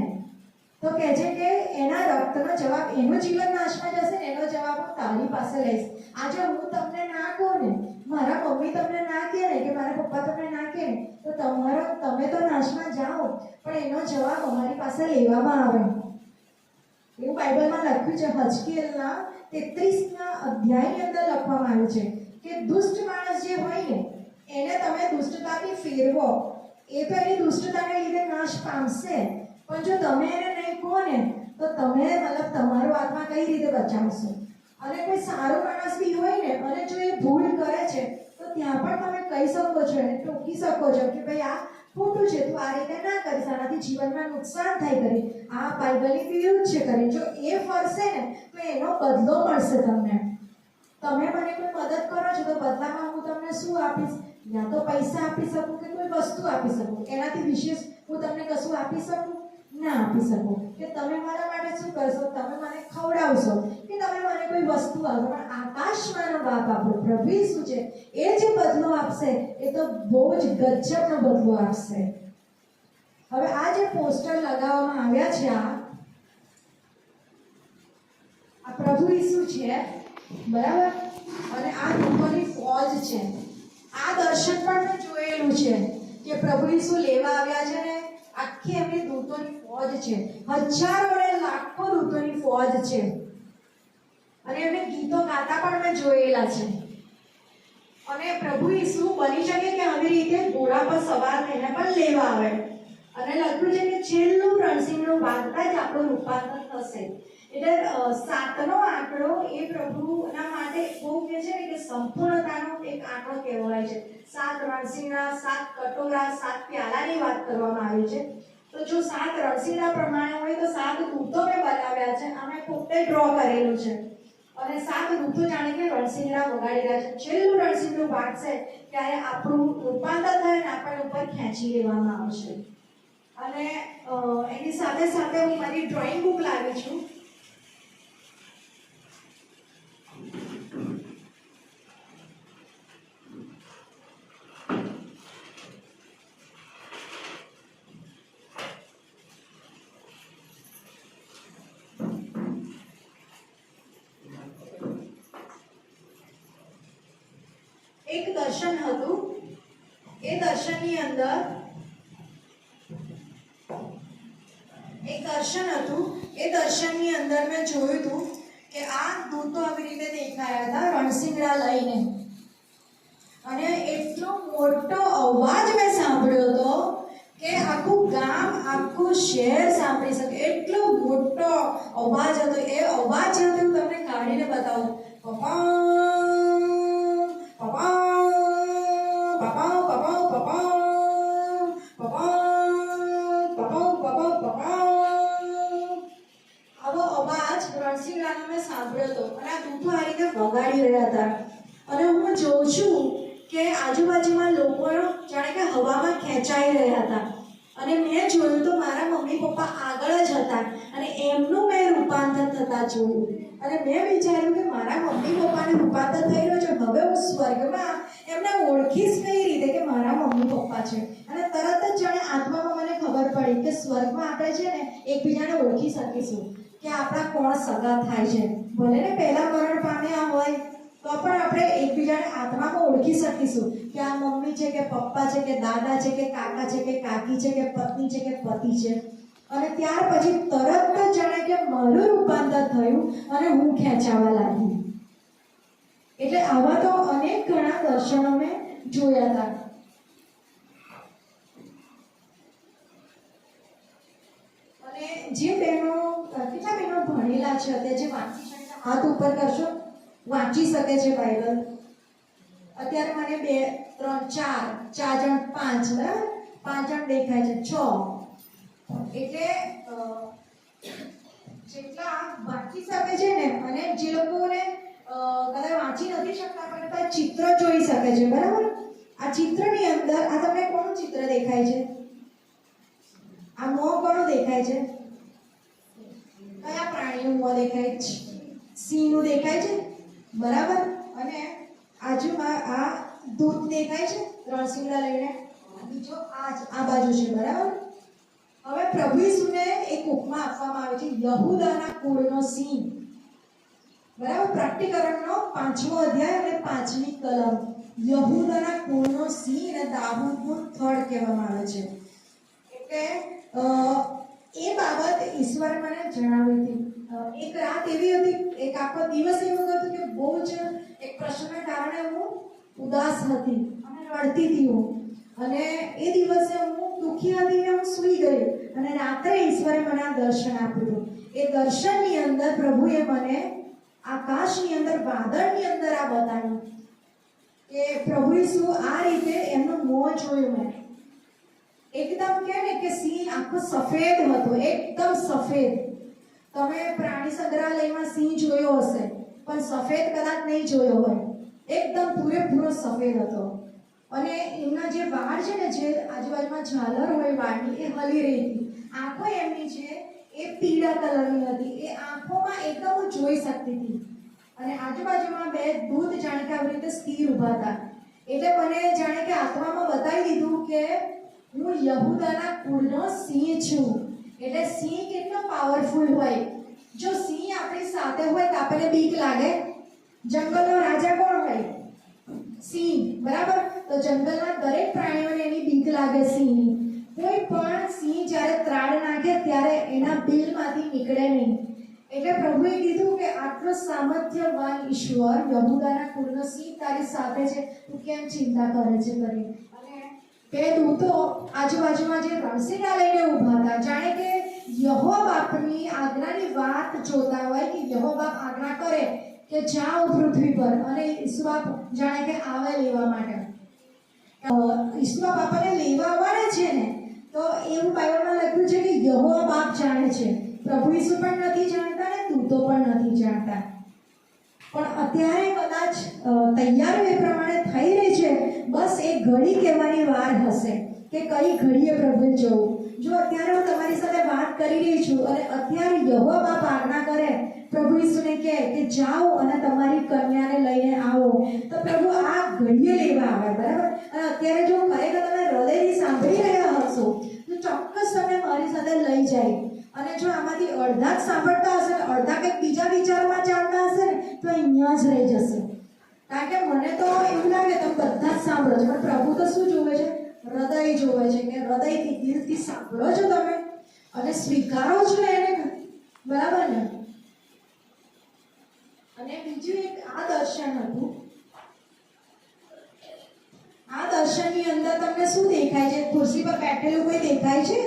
તો કહે છે કે એના રક્તનો જવાબ, એનું જીવન નાશમાં જશે ને એનો જવાબ હું તારી પાસે લઈશ. આજે હું તમને ના કહું ને, મારા મમ્મી તમને ના કહે ને કે મારા પપ્પા તમને ના કહે ને, તો તમે તો નાશમાં જાઓ, પણ એનો જવાબ અમારી પાસે લેવામાં આવે. એવું બાઇબલમાં લખ્યું છે. હજકીએલના 33ના અધ્યાયની અંદર લખવામાં આવ્યું છે કે દુષ્ટ માણસ જે હોય ને એને તમે દુષ્ટતાથી ફેરવો, એ તો એની દુષ્ટતાને લીધે નાશ પામશે, પણ જો તમે એને નહીં કહો ને તો તમે મતલબ તમારો આત્મા કઈ રીતે બચાવશો? અને કોઈ સારો માણસ બી હોય ને અને જો એ ભૂલ કરે છે તો ત્યાં પણ તમે કહી શકો છો, એને ટોકી શકો છો કે ભાઈ આ ખોટું છે, તું આ રીતે ના કરીશ, આનાથી જીવનમાં નુકસાન થાય કરી, આ બાઇબલની વિરુદ્ધ છે કરી. જો એ ફરશે ને તો એનો બદલો મળશે તમને. તમે મને કોઈ મદદ કરો છો તો બદલામાં હું તમને શું આપીશ? યા તો પૈસા આપી શકું કે કોઈ વસ્તુ આપી શકું. એનાથી વિશેષ હું તમને કશું આપી શકું? ના આપી શકું. કે તમે મારા માટે શું કરશો? તમે મને ખવડાવશો કે તમે મને કોઈ વસ્તુ આપો. પણ આકાશમાંનો બાપ આપણો પ્રભુ શું છે એ જે બદલો આપશે એ તો બહુ જ ગજબનો બદલો આપશે. હવે આ જે પોસ્ટર લગાવવામાં આવ્યા છે, આ પ્રભુ ઈસુ છે, બરાબર? અને આ લોકોની ફોજ છે. આ દર્શન પણ મેં જોયેલું છે કે પ્રભુ ઈસુ લેવા આવ્યા છે ને આખી એમની દૂતોની ફોજ છે, હજારો અને લાખો દૂતોની ફોજ છે. અને એમને ગીતો ગાતા પણ મેં જોયેલા છે. અને પ્રભુ ઈસુ બની શકે કે આવી રીતે ઘોડા પર સવાર થઈને પણ લેવા આવે. અને લખ્યું છે કે છેલ્લું રણસિંગનું વાગતા જ આપણું રૂપાંતર થશે. એટલે 7નો આંકડો એ પ્રભુના માટે બહુ કહે છે કે સંપૂર્ણતાનો એક આંકડો કહેવાય છે. 7 રણસિંગના, 7 કટોરા, 7 પ્યાલાની વાત કરવામાં આવી છે. તો જો 7 રણસિંગના પ્રમાણે હોય તો 7 દૂતો મેં બનાવ્યા છે. અમે પોતે ડ્રો કરેલું છે. અને 7 દૂતો જાણે કે રણસિંગડા વગાડી રહ્યા છે. છેલ્લું રણસિંગનું વાગશે ત્યારે આપણું રૂપાંતર થાય ને આપણને ઉપર ખેંચી લેવામાં આવશે. અને એની સાથે સાથે હું મારી ડ્રોઈંગ બુક લાવી છું. એક દર્શન હતું. એ દર્શનની અંદર મેં જોયું હતું કે આ દૂતો આવી રીતે દેખાયા હતા રણસિંગડા લઈને. અને એટલો મોટો અવાજ મેં સાંભળ્યો હતો કે આખું ગામ, આખું શહેર સાંભળી શકે એટલો મોટો અવાજ હતો. એ અવાજ હતો હું તમને કાઢીને બતાવું. પપ્પા વગાડી રહ્યા હતા. અને હું જોઉં છું કે આજુબાજુમાં લોકો જાણે કે હવામાં ખેંચાઈ રહ્યા હતા. અને મેં જોયું તો મારા મમ્મી પપ્પા આગળ જ હતા અને એમનું મેં રૂપાંતર થતા જોયું. અને મેં વિચાર્યું કે મારા મમ્મી પપ્પાને રૂપાંતર થઈ રહ્યો છે, હવે હું સ્વર્ગમાં એમને ઓળખીશ કઈ રીતે કે મારા મમ્મી પપ્પા છે. અને તરત જ જાણે આત્મામાં મને ખબર પડી કે સ્વર્ગમાં આપણે છે ને એકબીજાને ઓળખી શકીશું. કે આપણા કોણ સગા થાય છે. ભલે ને પહેલા મરણ પામ્યા હોય તો પણ આપણે એકબીજાને આત્મામાં ઓળખી શકીશું કે આ મમ્મી છે કે પપ્પા છે કે દાદા છે કે કાકા છે કે કાકી છે કે પત્ની છે કે પતિ છે. અને ત્યાર પછી તરત જ જાણે કે મારું રૂપાંતર થયું અને હું ખેંચાવા લાગી. એટલે આવા તો અનેક ઘણા દર્શનો મેં જોયા હતા. અને જે બહેનો કેટલા બહેનો ભણેલા છે અત્યારે જે વાંચી શકે, હાથ ઉપર કરશો, વાંચી શકે છે બાઇબલ. અત્યારે મને 2 3 4 4 જણ 5 બરાબર 5 જણ દેખાય છે 6. એટલે જેટલા વાંચી શકે છે ને, અને જે લોકોને કદાચ વાંચી નથી શકતા પણ ચિત્ર જોઈ શકે છે બરાબર. આ ચિત્રની અંદર આ તમને કોનું ચિત્ર દેખાય છે? આ મોં કોનું દેખાય છે? કયા પ્રાણીનું મોં દેખાય છે? સિંહનું દેખાય છે બરાબર. અને આજુમાં આ દૂત દેખાય છે રણસીંગડા લઈને, બીજો આ બાજુ છે બરાબર. હવે પ્રભુ ઈસુને એક ઉપમા આપવામાં આવે છે, યહૂદાના કુળનો સિંહ બરાબર. પ્રકટીકરણનો 5મો અધ્યાય અને 5મી કલમ. યહૂદાના કુળનો સિંહ અને દાઉદનું થડ કહેવામાં આવે છે. એટલે એ બાબત ઈશ્વરે મને જણાવી હતી. એક રાત એવી હતી, એક આખો દિવસ એવો હતો કે બહુ જ એક પ્રશ્નના કારણે હું ઉદાસ હતી અને રડતી હતી હું. અને એ દિવસે હું દુઃખી હતી ને હું સૂઈ ગઈ. અને રાત્રે ઈશ્વરે મને આ દર્શન આપ્યું. એ દર્શનની અંદર પ્રભુએ મને આકાશની અંદર વાદળની અંદર આ બતાવ્યું કે પ્રભુ ઈસુ આ રીતે એમનું મોં જોયું મેં. એકદમ કે ને કે સિંહ આખો સફેદ હતો, એકદમ સફેદ. તમે પ્રાણી સંગ્રહાલયમાં સિંહ જોયો હશે પણ સફેદ કદાચ નહીં જોયો હોય. એકદમ પૂરેપૂરો સફેદ હતો. અને એમના જે વાળ છે ને, જે આજુબાજુમાં ઝાલર હોય વાળની, એ હલી રહી હતી. આંખો એમની છે એ પીળા કલરની હતી. એ આંખોમાં એકદમ હું જોઈ શકતી હતી. અને આજુબાજુમાં 2 દૂત જાણે કે આવી રીતે સ્થિર ઊભા હતા. એટલે મને જાણે કે આત્મામાં બતાવી દીધું કે હું યહૂદાના કુળનો સિંહ છું. એટલે સિંહ કેટલો પાવરફુલ હોય. જો સિંહ આપણી સાથે હોય તો આપણને બીક લાગે. જંગલનો રાજા કોણ હોય? સિંહ બરાબર. તો જંગલના દરેક પ્રાણીઓને એની બીક લાગે સિંહની. કોઈ પણ સિંહ જ્યારે ત્રાડ નાખે ત્યારે એના બિલમાંથી નીકળે નહીં. એટલે પ્રભુએ કીધું કે આટલો સામર્થ્યવાન ઈશ્વર, યહૂદાના કુળનો સિંહ તારી સાથે છે, તું કેમ ચિંતા કરે છે કરી. અને 2 દૂતો આજુબાજુમાં જે રણસીંગડા લઈને ઊભા હતા, જાણે કે યહોવા બાપની આજ્ઞાની વાત જોતા હોય કે યહોવા બાપ આજ્ઞા કરે કે જાઓ પૃથ્વી પર, અને ઈસુ બાપ જાણે કે આવે લેવા માટે. ઈસુ બાપ આપણને લેવા આવવાના છે ને, તો એવું બાઇબલમાં લખ્યું છે કે યહોવા બાપ જાણે છે. પ્રભુ ઈસુ પણ નથી જાણતા ને દૂતો પણ નથી જાણતા. પણ અત્યારે કદાચ તૈયારી એ પ્રમાણે થઈ રહી છે. બસ એ ઘડી કહેવાની વાર હશે કે કઈ ઘડીએ પ્રભુ જવું. જો અત્યારે હું તમારી સાથે વાત કરી રહી છું અને અત્યારે યહોવા બાપ આજ્ઞા કરે, પ્રભુ ઈસુને કહે કે જાઓ અને તમારી કન્યાને લઈને આવો, તો પ્રભુ આ ઘડીએ લેવા આવે બરાબર. અને અત્યારે જો ખરેખર તમે હૃદયથી સાંભળી રહ્યા હશો તો ચોક્કસ તમે મારી સાથે લઈ જાય. અને જો આમાંથી અડધા જ સાંભળતા હશે, અડધા કંઈક બીજા વિચારોમાં ચાલતા હશે ને, તો અહીંયા જ રહી જશે. કારણ કે મને તો એવું લાગે તમે બધા જ સાંભળો છો, પણ પ્રભુ તો શું જોવે છે? હૃદય જોવે છે કે હૃદયથી, દિલથી સાંભળો છો તમે અને સ્વીકારો છો એને, બરાબર ને. અને બીજું એક આ દર્શન હતું. આ દર્શનની અંદર તમને શું દેખાય છે? ખુરશી પર બેઠેલું કોઈ દેખાય છે?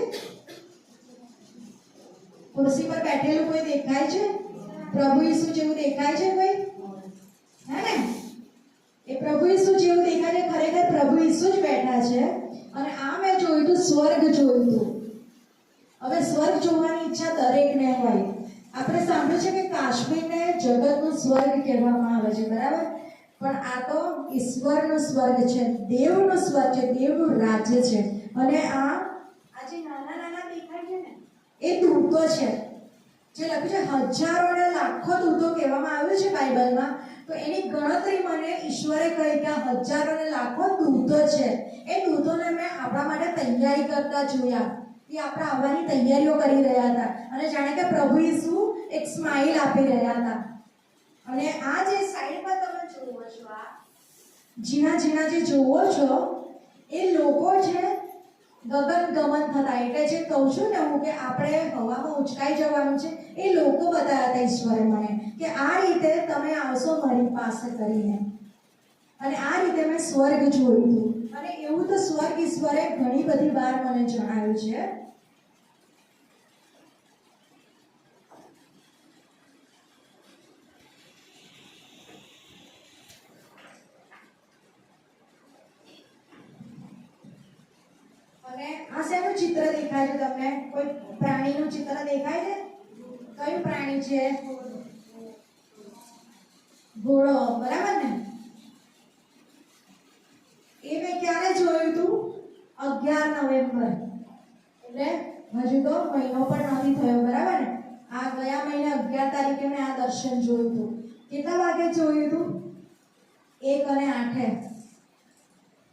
ખુરશી પર બેઠેલું કોઈ દેખાય છે? પ્રભુ ઈસુ જેવું દેખાય છે કોઈ? હે ને? એ પ્રભુ ઈસુ જેવું દેખાય છે. ખરેખર પ્રભુ ઈસુ જ બેઠા છે. અને આ મેં જોયું હતું, સ્વર્ગ જોયું હતું. હવે સ્વર્ગ જોવાની ઈચ્છા દરેકને હોય. આપણે સાંભળ્યું છે કે કાશ્મીરને જગતનું સ્વર્ગ કહેવામાં આવે છે બરાબર. પણ આ તો ઈશ્વરનું સ્વર્ગ છે, દેવનું સ્વર્ગ છે, દેવનું રાજ્ય છે. અને આ જે નાના નાના દેખાય છે ને, એ દૂતો છે. જે લખ્યું છે હજારો અને લાખો દૂતો કહેવામાં આવ્યું છે બાઇબલમાં. તો એની ગણતરી મને ઈશ્વરે કહી કે આ હજારો અને લાખો દૂતો છે. એ દૂતોને મેં આપણા માટે તૈયારી કરતા જોયા. એ આપણા આવવાની તૈયારીઓ કરી રહ્યા હતા. અને જાણે કે પ્રભુ ઈસુ એક સ્માઇલ આપી રહ્યા હતા. અને આ જે સાઈડમાં તમે જોવો છો, આ ઝીણા ઝીણા જે જોવો છો એ લોકો છે ગગન ગમન થતા, એટલે જે કહું છું ને હું કે આપણે હવામાં ઉચકાઈ જવાનું છે, એ લોકો બતાવ્યા હતા ઈશ્વરે મને કે આ રીતે તમે આવશો મારી પાસે કરીને. અને આ રીતે મેં સ્વર્ગ જોયું હતું. અને એવું તો સ્વર્ગ ઈશ્વરે ઘણી બધી વાર મને જણાવ્યું છે. અને આ શેનું ચિત્ર દેખાય છે તમને? કોઈ પ્રાણીનું ચિત્ર દેખાય છે? કયું પ્રાણી છે? ઘોડો, બરાબર ને? એ મેં ક્યારે જોયું હતું? 11 નવેમ્બર. એટલે હજુ તો મહિનો પણ નથી થયો, બરાબર ને? આ ગયા મહિને 11 તારીખે મેં આ દર્શન જોયું હતું. કેટલા વાગે જોયું હતું? 1:08.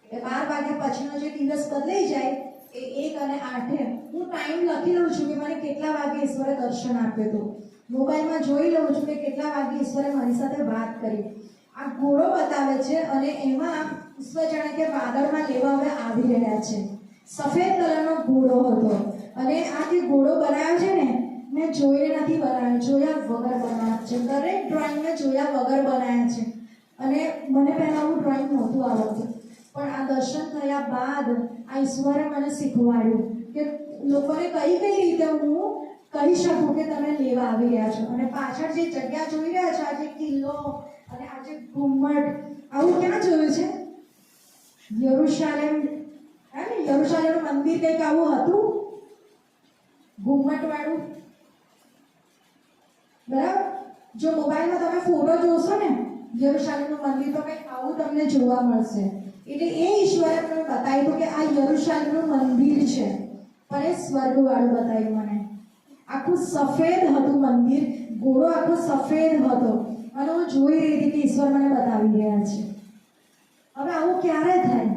એટલે 12 વાગ્યા પછીનો જે દિવસ બદલાઈ જાય એ 1:08. હું ટાઈમ લખી લઉં છું કે મને કેટલા વાગે ઈશ્વરે દર્શન આપ્યું હતું. મોબાઈલમાં જોઈ લઉં છું કે કેટલા વાગે ઈશ્વરે મારી સાથે વાત કરી. આ ઘોડો બતાવે છે અને એમાં ઈશ્વર જાણે કે વાદળમાં લેવા હવે આવી રહ્યા છે. સફેદ કલરનો ઘોડો હતો. અને આ જે ઘોડો બનાવ્યો છે ને, મેં જોઈને નથી બનાવ્યો, જોયા વગર બનાવ્યો છે. દરેક ડ્રોઈંગ મેં જોયા વગર બનાવ્યા છે. અને મને પહેલાં હું ડ્રોઈંગ નહોતું આવડતું, પણ આ દર્શન થયા બાદ આ ઈશ્વરે મને શીખવાડ્યું કે લોકોને કઈ રીતે હું કહી શકું કે તમે લેવા આવી રહ્યા છો. અને પાછળ જે જગ્યા જોઈ રહ્યા છો, આ જે કિલ્લો અને આ જે ઘુમ્મટ, આવું ક્યાં જોયું છે? યરુશાલેમ. હે ને, યરુશાલેમનું મંદિર કંઈક આવું હતું, ઘુમ્મટ વાળું, બરાબર? જો મોબાઈલમાં તમે ફોટો જોશો ને યરુશાલેમનું મંદિર, તો કંઈક આવું તમને જોવા મળશે. એટલે એ ઈશ્વરે મને બતાવ્યું કે આ યરુશાલેમનું મંદિર છે, પણ એ સ્વર્ગવાળું બતાવ્યું મને. આખું સફેદ હતું મંદિર, ઘોડો આખો સફેદ હતો. અને હું જોઈ રહી હતી કે ઈશ્વર મને બતાવી રહ્યા છે. હવે આવું ક્યારે થાય?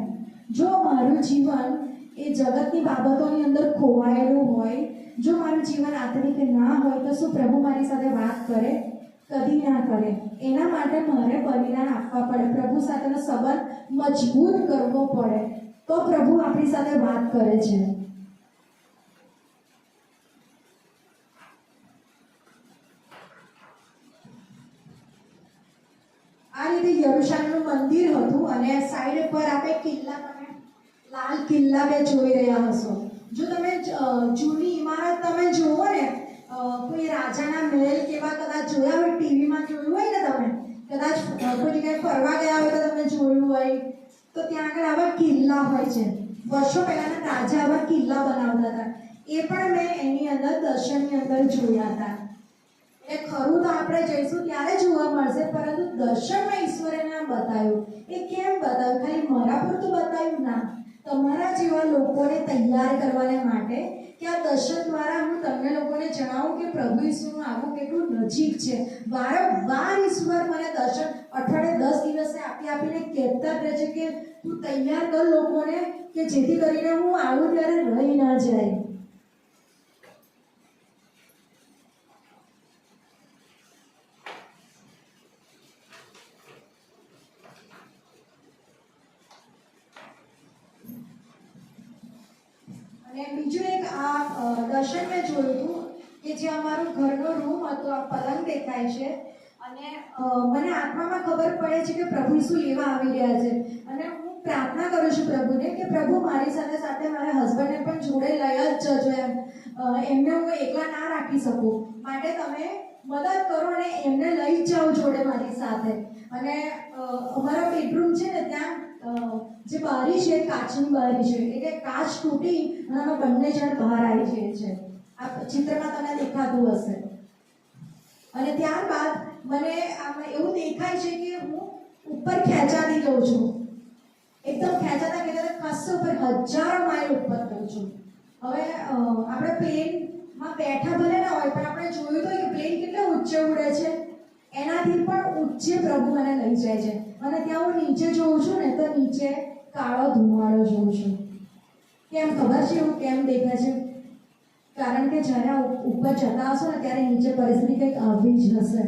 જો મારું જીવન એ જગતની બાબતોની અંદર ખોવાયેલું હોય, જો મારું જીવન આત્મિક ના હોય, તો શું પ્રભુ મારી સાથે વાત કરે? કદી ના કરે. એના માટે મારે બલિદાન આપવા પડે, પ્રભુ સાથેનો સંબંધ મજબૂત કરવો પડે, તો પ્રભુ આપણી સાથે વાત કરે છે. આ રીતે યરુશાલેમનું મંદિર હતું. અને સાઈડ પર આપણે કિલ્લા, તમે લાલ કિલ્લા બે જોઈ રહ્યા હશો. જો તમે જૂની ઇમારત તમે જુઓ ને, કોઈ રાજાના મહેલ કેવા કદાચ જોયા હોય, ટીવીમાં જોયું હોય ને, તમે કદાચ કોઈ જગ્યાએ ફરવા ગયા હોય તો તમે જોયું હોય, તો ત્યાં આગળ આવા કિલ્લા હોય છે. વર્ષો પહેલાના રાજા આવા કિલ્લા બનાવતા હતા. એ પણ મેં એની અંદર દર્શનની અંદર જોયા હતા. એ ખરું તો આપણે જઈશું ત્યારે જોવા મળશે, પરંતુ દર્શનમાં ઈશ્વરે ના બતાવ્યું. એ કેમ બતાવ્યું? ખાલી મારા પૂરતું બતાવ્યું? ના, તમારા જેવા લોકોને તૈયાર કરવાને માટે કે આ દર્શન દ્વારા હું તમને લોકોને જણાવું કે પ્રભુ ઈસુનું આવવું કેટલું નજીક છે. વારંવાર ઈશ્વર મને દર્શન અઠવાડિયે 10 દિવસે આપીને કહેતા રહે છે કે તું તૈયાર કર લોકોને, કે જેથી કરીને હું આવું ત્યારે રહી ના જાય. અને બીજું એક આ દર્શન મેં જોયું હતું કે જે અમારું ઘરનો રૂમ હતો, આ પલંગ દેખાય છે. અને મને આત્મામાં ખબર પડે છે કે પ્રભુ ઈસુ લેવા આવી રહ્યા છે. અને હું પ્રાર્થના કરું છું પ્રભુને કે પ્રભુ મારી સાથે સાથે મારા હસબન્ડને પણ જોડે લઈ જ જજો. એમને હું એકલા ના રાખી શકું, માટે તમે મદદ કરો અને એમને લઈ જ જાઓ જોડે મારી સાથે. અને અમારા બેડરૂમ છે ને, ત્યાં જે બારી છે કાચની બારી છે, એટલે કાચ તૂટી અને અમે બંને જણ બહાર આવી જઈએ છીએ. આ ચિત્રમાં તમને દેખાતું હશે. અને ત્યારબાદ મને આમાં એવું દેખાય છે કે હું ઉપર ખેંચાતી જઉં છું, એકદમ ખેંચાતા ખાસ ઉપર 1000 માઇલ ઉપર જઉં છું. હવે આપણે પ્લેનમાં બેઠા ભલે ના હોય, પણ આપણે જોયું તો કે પ્લેન કેટલા ઊંચે ઉડે છે, એનાથી પણ ઊંચે પ્રભુ મને લઈ જાય છે. અને ત્યાં હું નીચે જોઉં છું ને, તો નીચે કાળો ધુમાડો જોઉં છું. કેમ ખબર છે એવું કેમ દેખાય છે? કારણ કે જ્યારે આ ઉપર જતા હશો ને ત્યારે નીચે પરિસ્થિતિ કંઈક આવી જ હશે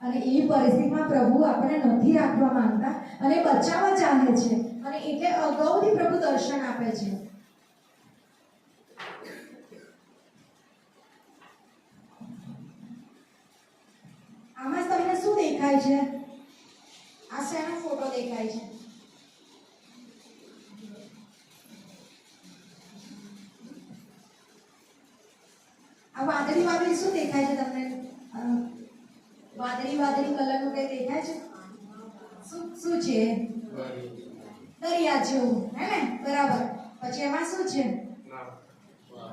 અને એ પરિસ્થિતિમાં પ્રભુ આપણને નથી રાખવા માંગતા અને બચાવવા ચાહે છે અને એટલે અગાઉથી પ્રભુ દર્શન આપે છે. આમાં તમને શું દેખાય છે? આ શેનો ફોટો દેખાય છે? આ વાદળી શું દેખાય છે તમને? વાદળી કલરનું કઈ દેખાય છે? શું છે? દરિયા જેવું, હે ને? બરાબર. પછી એમાં શું છે?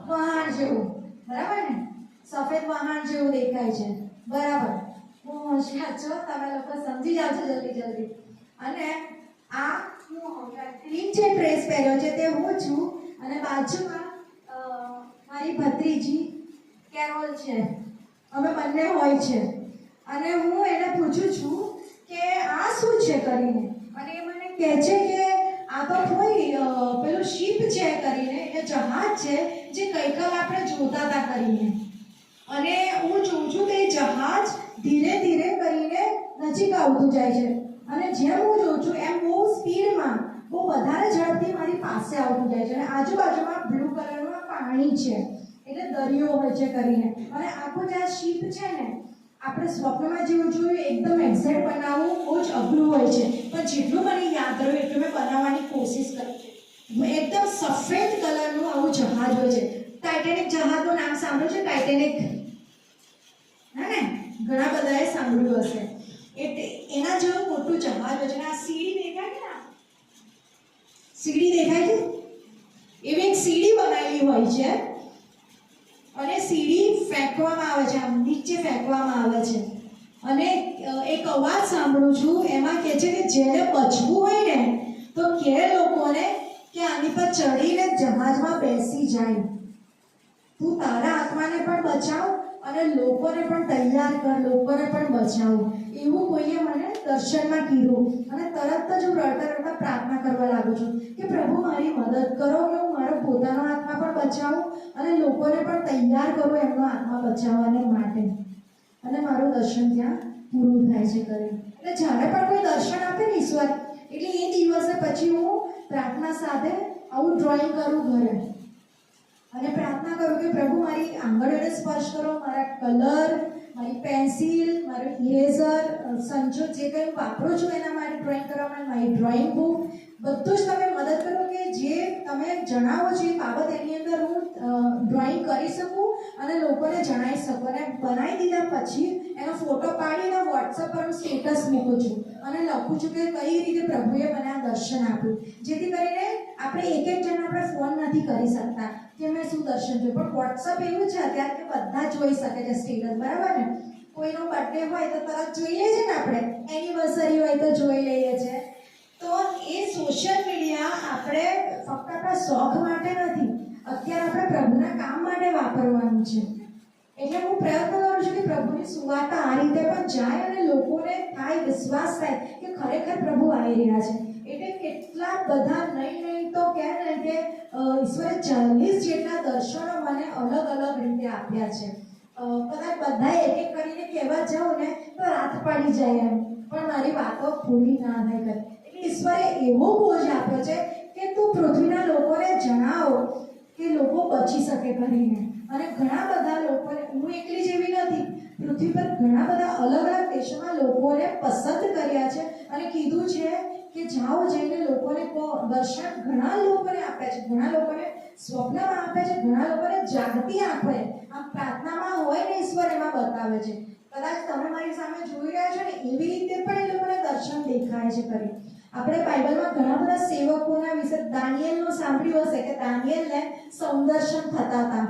વહાણ જેવું, બરાબર ને? સફેદ વહાણ જેવું દેખાય છે, બરાબર. બહુ હોશિયાર છો તમે લોકો, સમજી જાવ છો જલ્દી. અને આ ગ્રીન જે ડ્રેસ પહેર્યો છે તે હું છું અને બાજુમાં મારી ભત્રીજી કેરોલ છે. અમે બંને હોય છે અને હું એને પૂછું છું કે આ શું છે કરીને, અને એ મને કહે છે કે આ તો કોઈ પેલું શિપ છે કરીને, એટલે જહાજ છે જે ગઈકાલ આપણે જોતા હતા કરીને. અને હું જોઉં છું કે જહાજ ધીરે ધીરે કરીને નજીક આવતું જાય છે અને જેમ હું જોઉં છું એમ બહુ સ્પીડમાં, બહુ વધારે ઝડપથી મારી પાસે આવતું જાય છે અને આજુબાજુમાં બ્લુ કલરનું પાણી છે, એટલે દરિયો હોય છે કરીને. અને આખું જે શિપ છે ને, આપણે સ્વપ્નમાં જેવું જોયું એકદમ એક્ઝેક્ટ બનાવવું બહુ જ અઘરું હોય છે, પણ જેટલું મને યાદ રહ્યું એટલું મેં બનાવવાની કોશિશ કરી છે. એકદમ સફેદ કલરનું આવું જહાજ હોય છે. ટાઇટેનિક જહાજનું નામ સાંભળ્યું છે? ટાઇટેનિક, હે ને? ઘણા બધાએ સાંભળ્યું હશે. એટલે એના જેવું મોટું જહાજ હોય છે. આ સીડી દેખાય છે ને? સીડી દેખાય છે? એવી એક સીડી બનાવેલી હોય છે અને સીડી ફેંકવામાં આવે છે, આમ નીચે ફેંકવામાં આવે છે. અને એક અવાજ સાંભળું છું, એમાં કહે છે કે જેને બચવું હોય ને તો કે લોકોને કે આની પર ચડીને જહાજમાં બેસી જાય. તું તારા આત્માને પણ બચાવ અને લોકોને પણ તૈયાર કર, લોકોને પણ બચાવ. એવું કોઈએ મને દર્શનમાં કીધું અને તરત જ હું રડતા પ્રાર્થના કરવા લાગુ છું કે પ્રભુ મારી મદદ કરો કે હું મારો પોતાનો આત્મા પણ બચાવું અને લોકોને પણ તૈયાર કરું એમનો આત્મા બચાવવાને માટે. અને મારું દર્શન ત્યાં પૂરું થાય છે કરે. એટલે જ્યારે પણ કોઈ દર્શન આપે ને ઈશ્વર, એટલે એ દિવસે પછી હું પ્રાર્થના સાથે આવું ડ્રોઈંગ કરું ઘરે અને પ્રાર્થના કરું કે પ્રભુ મારી આંગળીઓને સ્પર્શ કરો, મારા કલર, મારી પેન્સિલ, મારું ઇરેઝર, સંચો જે કંઈ હું વાપરું છું એના માટે ડ્રોઈંગ કરવા માટે, મારી ડ્રોઈંગ બુક, બધું જ તમે મદદ કરો કે જે તમે જણાવો છો એ બાબત એની અંદર હું ડ્રોઈંગ કરી શકું અને લોકોને જણાવી શકું. અને બનાવી દીધા પછી એનો ફોટો પાડીને વોટ્સઅપ પર હું સ્ટેટસ મૂકું છું અને લખું છું કે કઈ રીતે પ્રભુએ મને આ દર્શન આપ્યું, જેથી કરીને આપણે એક જણ આપણે ફોન નથી કરી શકતા કે મેં શું દર્શન જોયું, પણ વોટ્સઅપ એવું છે અત્યારે કે બધા જોઈ શકે છે સ્ટેટસ, બરાબર ને? કોઈનો બર્થડે હોય તો તરત જોઈ લઈએ છીએ ને, આપણે એનિવર્સરી હોય તો જોઈ લઈએ છીએ. તો એ સોશિયલ મીડિયા આપણે ફક્ત આપણા શોખ માટે નથી, અત્યારે આપણે પ્રભુના કામ માટે વાપરવાનું છે. એટલે હું પ્રયત્ન કરું છું કે પ્રભુની સુવાર્તા આ રીતે પણ જાય અને લોકોને થાય, વિશ્વાસ થાય કે ખરેખર પ્રભુ આવી રહ્યા છે. એટલે કેટલા બધા નહીં તો કહે ને કે ઈશ્વરે 40 જેટલા દર્શનો મને અલગ અલગ રીતે આપ્યા છે. કદાચ બધા એક એક કરીને કહેવા જાઉં ને તો રાત પાડી જાય એમ, પણ મારી વાતો પૂરી ના થાય કરે. એટલે ઈશ્વરે એવો બોજ આપ્યો છે કે તું પૃથ્વીના લોકોને જણાવો કે લોકો બચી શકે કરીને. અને ઘણા બધા લોકોને, હું એકલી જેવી નથી, પૃથ્વી પર ઘણા બધા અલગ અલગ દેશોમાં લોકોને પસંદ કર્યા છે અને કીધું છે કે જાઓ જઈને લોકોને દર્શન ઘણા લોકોને આપ્યા છે, ઘણા લોકોને સ્વપ્નમાં આપે છે, ઘણા લોકોને જાગતી આંખે આમ પ્રાર્થનામાં હોય ને ઈશ્વર એમાં બતાવે છે. કદાચ તમે મારી સામે જોઈ રહ્યા છો ને એવી રીતે પણ એ લોકોને દર્શન દેખાય છે કરી. આપણે બાઇબલમાં ઘણા બધા સેવકોના વિશે દાનિયેલનું સાંભળ્યું હશે કે દાનિયેલને સૌદર્શન થતા હતા,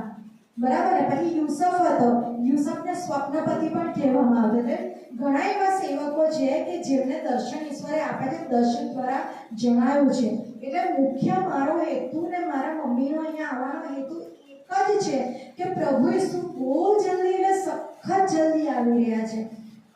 બરાબર ને? પછી યુસુફ હતો, યુસુફને સ્વપ્નપતિ પણ કહેવામાં આવતો હતો. ઘણા એવા સેવકો છે કે જેમને દર્શન ઈશ્વરે આપ્યા છે, દર્શન દ્વારા જણાવ્યું છે. એટલે મુખ્ય મારો હેતુ ને મારા મમ્મીનો અહીંયા આવવાનો હેતુ એક જ છે કે પ્રભુ ઈસુ બહુ જલ્દી એટલે સખત જલ્દી આવી રહ્યા છે.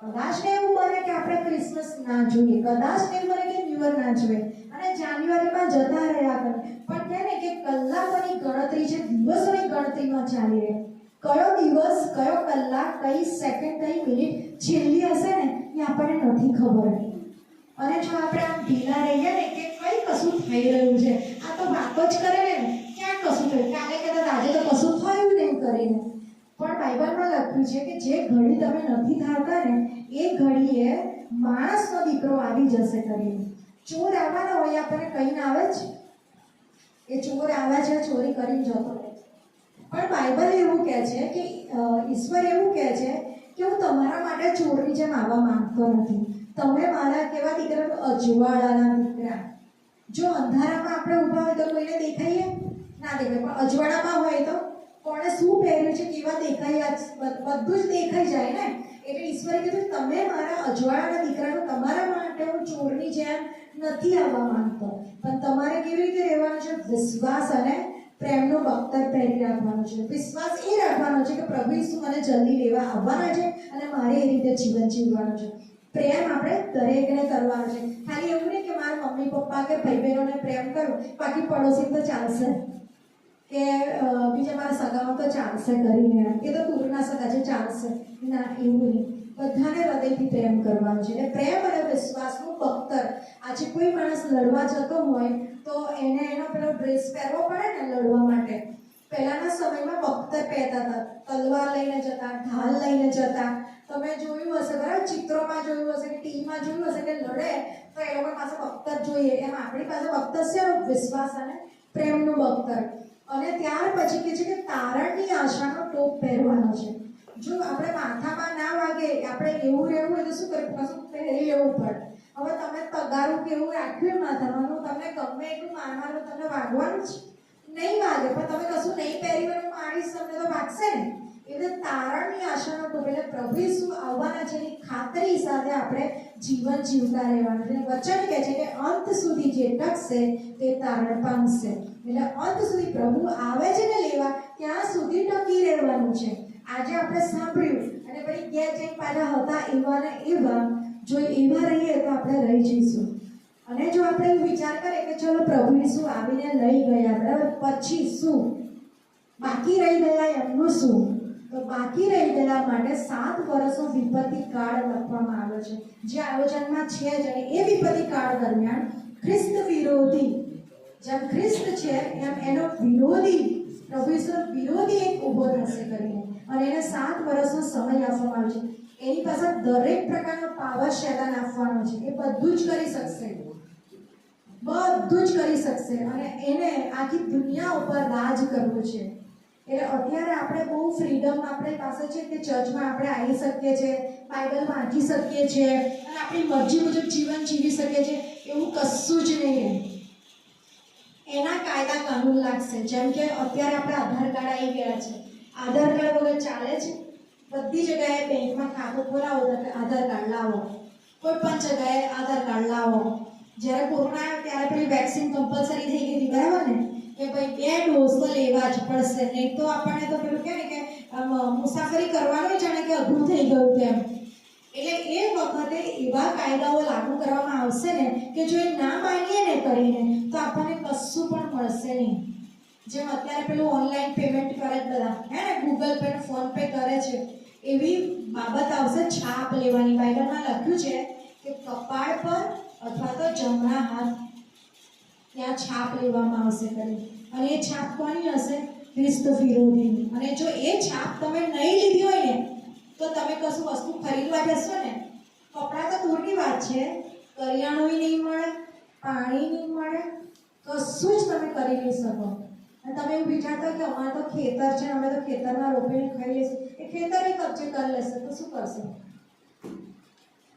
કદાચ ને એવું બને કે આપણે ક્રિસમસ ના જોઈએ, કદાચ ને એવું બને કે ન્યુ યર ના જોઈએ અને જાન્યુઆરીમાં જતા રહ્યા કરે, પણ કહે ને કે કલાકોની ગણતરી છે, દિવસોની ગણતરી ગતિમાં ચાલીએ, કયો દિવસ, કયો કલાક, કઈ સેકન્ડ, કઈ મિનિટ છેલ્લી હશે ને એ આપણને નથી ખબર. અને જો આપણે આમ ઢીલા રહીએ ને કે કઈ કશું થઈ રહ્યું છે, આ તો વાતો જ કરે ને ક્યાં કશું થયું, કાલે કદાચ આજે તો કશું થયું નહીં કરીને. પણ બાઇબલમાં લખ્યું છે કે જે ઘડી તમે નથી ધારતા ને એ ઘડીએ માણસનો દીકરો આવી જશે કરીને. ચોર આવવાનો હોય આપણને કહીને આવે જ, એ ચોર આવે છે ચોરી કરીને જતો રહે. પણ બાઇબલ એવું કહે છે કે ઈશ્વર એવું કહે છે કે હું તમારા માટે ચોરની જેમ આવવા માંગતો નથી. તમે મારા કેવા દીકરા, અજવાળાના દીકરા. જો અંધારામાં આપણે ઊભા હોય તો કોઈને દેખાઈએ ના દેખાય, પણ અજવાળામાં હોય તો કોણે શું પહેર્યું છે, કેવા દેખાય, બધું જ દેખાઈ જાય ને. એટલે ઈશ્વરે કીધું તમે મારા અજવાળાના દીકરાનો, તમારા માટે હું ચોરની જેમ નથી આવવા માંગતો, પણ તમારે કેવી રીતે રહેવાનું છે? વિશ્વાસ અને પ્રેમનો બખ્તર પહેરી રાખવાનો છે. વિશ્વાસ એ રાખવાનો છે કે પ્રભુ ઈસુ મને જલ્દી લેવા આવવાના છે અને મારે એ રીતે જીવન જીવવાનું છે. પ્રેમ આપણે દરેકને કરવાનો છે. ખાલી એવું નહીં કે મારા મમ્મી પપ્પા કે ભાઈ બહેનોને પ્રેમ કરું, બાકી પડોશી તો ચાલશે, કે બીજા મારા સગામાં તો ચાલશે કરીને, એ તો દૂરના સગા છે ચાલશે ના, એવું નહીં. બધાને હૃદયથી પ્રેમ કરવાનો છે. એટલે પ્રેમ અને વિશ્વાસનું બખ્તર. આજે કોઈ માણસ લડવા જતો હોય તો એને એનો પેલો ડ્રેસ પહેરવો પડે ને લડવા માટે. પહેલાના સમયમાં બખ્તર પહેરતા હતા, તલવાર લઈને જતા, ઢાલ લઈને જતા. તમે જોયું હશે બરાબર, ચિત્રોમાં જોયું હશે કે ટીવીમાં જોયું હશે કે લડે તો એ લોકો પાસે બખ્તર જોઈએ. એમ આપણી પાસે બખ્તર છે વિશ્વાસ અને પ્રેમનું બખ્તર. અને ત્યાર પછી કે છે કે તારણની આશાનો ટોપ પહેરવાનો છે. જો આપણે માથામાં ના વાગે, આપણે એવું રહેવું હોય તો શું કરવું? કશું પહેરી લેવું પડે. હવે તમે તગારું કેવું રાખ્યું માથામાં, તમને ગમે એટલું મારવાનું, તમને વાગવાનું જ નહીં વાગે, પણ તમે કશું નહીં પહેર્યું અને મારીશ તમને તો વાગશે ને. એટલે તારણની આશાનો ટોપ, એટલે પ્રભુ ઈસુ આવવાના છે એની ખાતરી સાથે આપણે જીવન જીવતા રહેવાનું છે. વચન કહે છે કે અંત સુધી જે ટકશે તે તારણ પામશે. એટલે અંત સુધી પ્રભુ આવે છે ને લેવા, ત્યાં સુધી ટકી રહેવાનું છે. આજે આપણે સાંભળ્યું અને પછી ઘેર જઈને પાછા હતા એવા ને એવા, જો એવા રહીએ તો આપણે રહી જઈશું. અને જો આપણે એવું વિચાર કરીએ કે ચલો પ્રભુ ઈસુ આવીને લઈ ગયા, બરાબર, પછી શું? બાકી રહી ગયા એમનું શું? તો બાકી રહી ગયેલા માટે 7 વર્ષનો વિપત્તિ કાળ લખવામાં આવ્યો છે. જે આયોજનમાં છે જ, એ વિપત્તિ કાળ દરમિયાન ખ્રિસ્ત વિરોધી, જેમ ખ્રિસ્ત છે એમ એનો વિરોધી, પ્રભુ ઈસુ વિરોધી એક ઊભો થશે કરીને, અને એને 7 વર્ષનો સમય આપવામાં આવ્યો છે. એની પાસે દરેક પ્રકારનો પાવર શૈતાન આપવાનો છે. એ બધું જ કરી શકશે, બધું જ કરી શકશે, અને એને આખી દુનિયા ઉપર રાજ કરવું છે. એટલે અત્યારે આપણે બહુ ફ્રીડમ આપણી પાસે છે કે ચર્ચમાં આપણે આવી શકીએ છીએ, બાઇબલ વાંચી શકીએ છીએ અને આપણી મરજી મુજબ જીવન જીવી શકીએ છીએ. એવું કશું જ નહીં. એના કાયદા કાનૂન લાગશે. જેમ કે અત્યારે આપણે આધાર કાર્ડ આવી ગયા છે, આધાર કાર્ડ વગર ચાલે છે? બધી જગ્યાએ બેંકમાં ખાતું ખોલાવો તો આધાર કાર્ડ લાવો, કોઈ પણ જગ્યાએ આધાર કાર્ડ લાવો. જ્યારે કોરોના આવ્યો ત્યારે પેલી વેક્સિન કમ્પલસરી થઈ ગઈ હતી, બરાબર ને, કે ભાઈ 2 ડોઝ તો લેવા જ પડશે, નહીં તો આપણને તો પેલું કહે ને કે મુસાફરી કરવાનું જાણે કે અઘરું થઈ ગયું તેમ. એટલે એ વખતે એવા કાયદાઓ લાગુ કરવામાં આવશે ને કે જો એ ના માનીએ ને કરીને તો આપણને કશું પણ મળશે નહીં. જેમ અત્યારે પેલું ઓનલાઈન પેમેન્ટ કરે જ બધા, હે ને, ગૂગલ પે ને ફોન પે કરે છે, એવી બાબત આવશે છાપ લેવાની. બાઇબલમાં લખ્યું છે કે કપાળ પર અથવા તો જમણા હાથ ત્યાં છાપ લેવામાં આવશે કરી. અને એ છાપ કોની હશે? ખ્રિસ્ત વિરોધીની. અને જો એ છાપ તમે નહીં લીધી હોય ને તો તમે કશું વસ્તુ ખરીદવા જશો ને, કપડાં તો દૂરની વાત છે, કરિયાણું નહીં મળે, પાણી નહીં મળે, કશું જ તમે કરી નહીં શકો. અને તમે એવું વિચારતા કે અમારે તો ખેતર છે, અમે તો ખેતરમાં રોપીને ખાઈ લઈશું, એ ખેતરે કબજે કરી લેશે તો શું કરશે?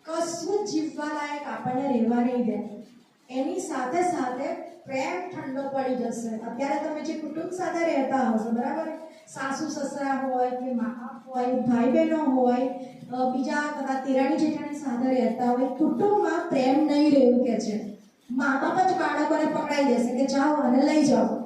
કશું જીવવા લાયક આપણને રહેવા નહીં દે. એની સાથે સાથે પ્રેમ ઠંડો પડી જશે. અત્યારે તમે જે કુટુંબ સાથે રહેતા હશો, બરાબર, સાસુ સસરા હોય કે મા બાપ હોય, ભાઈ બહેનો હોય, બીજા કદાચ તેરાણી જેઠાણી સાથે રહેતા હોય, કુટુંબમાં પ્રેમ નહીં રહેવું કે છે. મા બાપ જ બાળકોને પકડાઈ દેશે કે જાઓ અને લઈ જાઓ.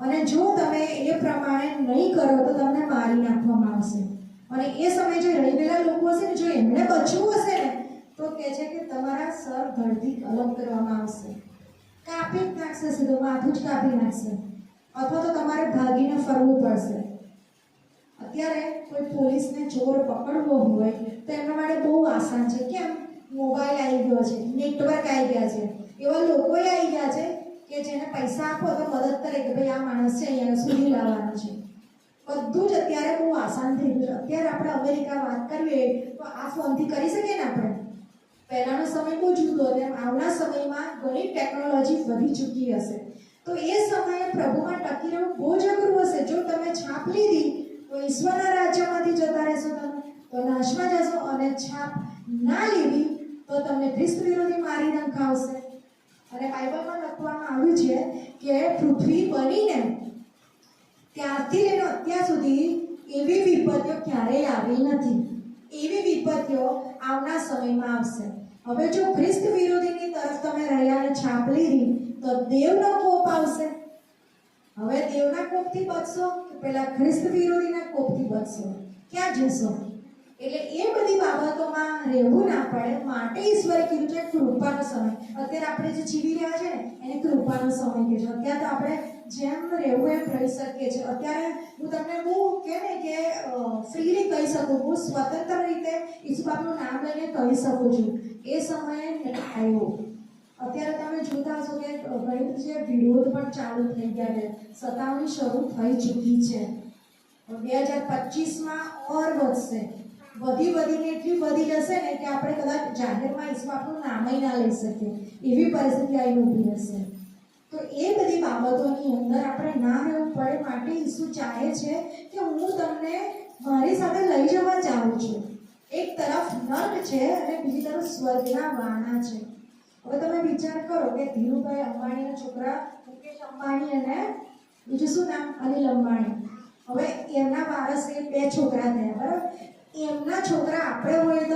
અને જો તમે એ પ્રમાણે નહીં કરો તો તમને મારી નાખવામાં આવશે. અને એ સમયે જે રહી ગયેલા લોકો હશે ને, જો એમને બચવું હશે ને તો કહે છે કે તમારા સર ધડથી અલગ કરવામાં આવશે, કાપી જ નાખશે, સીધું માથું જ કાપી નાખશે. અથવા તો તમારે ભાગીને ફરવું પડશે. અત્યારે કોઈ પોલીસને ચોર પકડવો હોય તો એમના માટે બહુ આસાન છે. કેમ? મોબાઈલ આવી ગયો છે, નેટવર્ક આવી ગયા છે, એવા લોકોએ આવી ગયા છે કે જેને પૈસા આપો તો મદદ કરે કે ભાઈ આ માણસ છે અહીંયા સુધી લાવવાનો છે. બધું જ અત્યારે બહુ આસાન થઈ ગયું છે. અત્યારે આપણે અમેરિકા વાત કરીએ તો આ ફોનથી કરી શકીએ ને આપણે. પહેલાનો સમય બહુ જુદો હતો, એમ આવનાર સમયમાં ઘણી ટેકનોલોજી વધી ચૂકી હશે. તો એ સમયે પ્રભુમાં ટકી રહેવું બહુ જ અઘરું હશે. જો તમે છાપ લીધી તો ઈશ્વરના રાજ્યમાંથી જતા રહેશો, તમે તો નાશમાં જશો. અને છાપ ના લીધી તો તમને ખ્રિસ્ત વિરોધી મારી નંખાવશે. અને બાઇબલમાં લખવામાં આવ્યું છે કે પૃથ્વી બનીને ત્યારથી લઈને અત્યાર સુધી એવી વિપત્તિઓ ક્યારેય આવી નથી. એવી વિપત્તિઓ આવનાર સમયમાં આવશે. હવે જો ખ્રિસ્ત વિરોધીની તરફ તમે રહ્યા અને છાપ લીધી તો દેવનો કોપ આવશે. હવે દેવના કોપથી બચશો કે પેલા ખ્રિસ્ત વિરોધીના કોપથી બચશો? ક્યાં જશો? એટલે એ બધી બાબતોમાં રહેવું ના પડે માટે ઈશ્વરે કીધું છે કૃપાનો સમય. અત્યારે આપણે જે જીવી રહ્યા છે ને એને કૃપાનો સમય કહે છે. અત્યારે તો આપણે જેમ રહેવું એમ રહી શકીએ છીએ. અત્યારે હું તમને બહુ કે ને કે ફ્રીલી કહી શકું, હું સ્વતંત્ર રીતે ઈશ્વરનું નામ લઈને કહી શકું છું. એ સમયે આવ્યો. અત્યારે તમે જોતા હશો કે ઘણી જે વિરોધ પણ ચાલુ થઈ ગયા છે, સતાવણી શરૂ થઈ ચૂકી છે. 2025માં ઓર વધશે. વધીને એટલી વધી જશે ને કે આપણે કદાચ જાહેરમાં ઈશ્વરનું નામ ના લઈ શકીએ એવી પરિસ્થિતિ આવી ઊભી હશે. તો એ બધી બાબતોની અંદર આપણે ના રહેવું પડે માટે ઈસુ ચાહે છે કે હું તમને મારી સાથે લઈ જવા ચાહું છું. એક તરફ નર્ક છે અને બીજી તરફ સ્વર્ગના વાણા છે. હવે તમે વિચાર કરો કે ધીરુભાઈ અંબાણીના છોકરા મુકેશ અંબાણી અને બીજું શું નામ અનિલ અંબાણી, હવે એમના વારસે 2 છોકરા થયા, બરાબર? એમના છોકરા આપણે હોય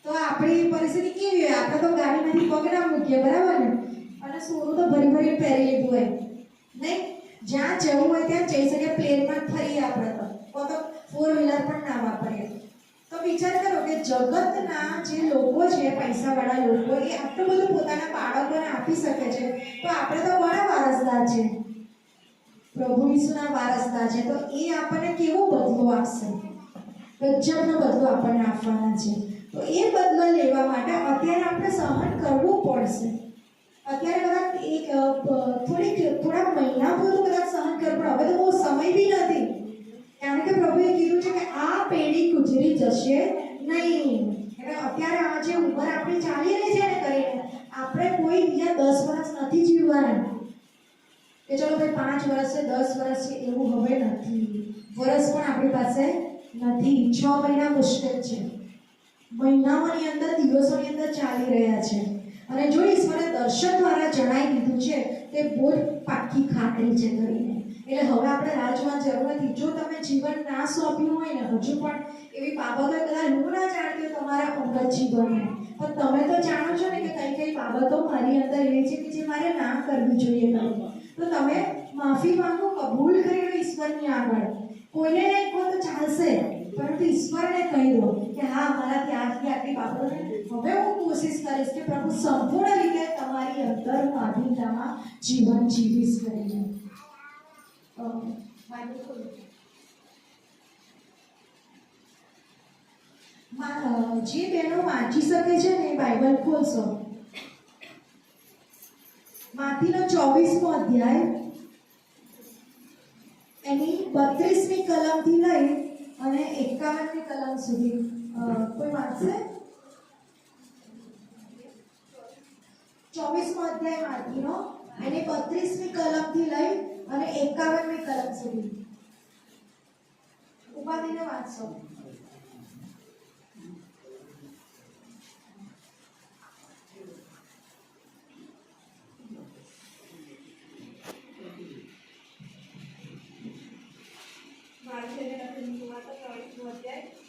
તો આપણી પરિસ્થિતિ કેવી હોય? આપણે તો ગાડીમાંથી પગ ના મૂકીએ, બરાબર ને? અને સોનું તો ભરી પહેરી લીધું હોય નહીં. જ્યાં જવું હોય ત્યાં જઈ શકીએ, પ્લેનમાં ફરીએ આપણે તો 4 વ્હીલર પણ ના વાપરીએ. તો વિચાર કરો કે જગતના જે લોકો છે, પૈસાવાળા લોકો, એ આટલું બધું પોતાના બાળકોને આપી શકે છે. તો આપણે તો કોના વારસદાર છે? પ્રભુ ઈસુના વારસદાર છે. તો એ આપણને કેવો બદલો આપશે? ગજબનો બદલો આપણને આપવાના છે. તો એ બદલો લેવા માટે અત્યારે આપણે સહન કરવું પડશે. અત્યારે કદાચ થોડા મહિના પૂરતું કદાચ સહન કરવું પડે. હવે તો બહુ સમય બી નથી, કારણ કે પ્રભુએ કીધું છે કે આ પેઢી ગુજરી જશે નહીં. એટલે અત્યારે આ જે ઉંમર આપણી ચાલી રહી છે ને કરીને, આપણે કોઈ બીજા 10 વર્ષ નથી જીવવાના કે ચલો ભાઈ 5 વર્ષ છે, 10 વર્ષ છે, એવું હવે નથી. વર્ષ પણ આપણી પાસે નથી. 6 મહિના મુશ્કેલ છે. મહિનાઓની અંદર, દિવસોની અંદર ચાલી રહ્યા છે. અને જો ઈશ્વરે દર્શન દ્વારા જણાવી દીધું છે તે બહુ પાકી ખાતરી છે કરીને, એટલે હવે આપણે રાહ જોવાની જરૂર નથી. જો તમે જીવન ના સોંપ્યું હોય ને, હજુ પણ એવી બાબતો કદાચ હું ના જાણતી હોય તમારા અંગત જીવનને, પણ તમે તો જાણો છો ને કે કઈ બાબતો મારી અંદર એવી છે કે જે મારે ના કરવી જોઈએ. તો તમે માફી માંગો, કબૂલ કરી લો ઈશ્વરની આગળ. કોઈને નહીં કહો તો ચાલશે, પરંતુ ઈશ્વરને કહી દો કે હા, મારાથી આટલી બાબતોને હવે હું કોશિશ કરીશ કે પ્રભુ સંપૂર્ણ રીતે તમારી અંદર હું આધીનતામાં જીવન જીવીશ કરીને. જે બહેનો વાંચી શકે છે ને એ બાઇબલ ખોલશો. માથીનો 24મો અધ્યાય એની 32મી કલમથી લઈ અને 51મી કલમ સુધી. કોઈ વાંચશે? 24મો અધ્યાય માથીનો એની 32મી કલમથી લઈ અને 51મી કલમ સુધી. ઉપાધિને વાંચશો.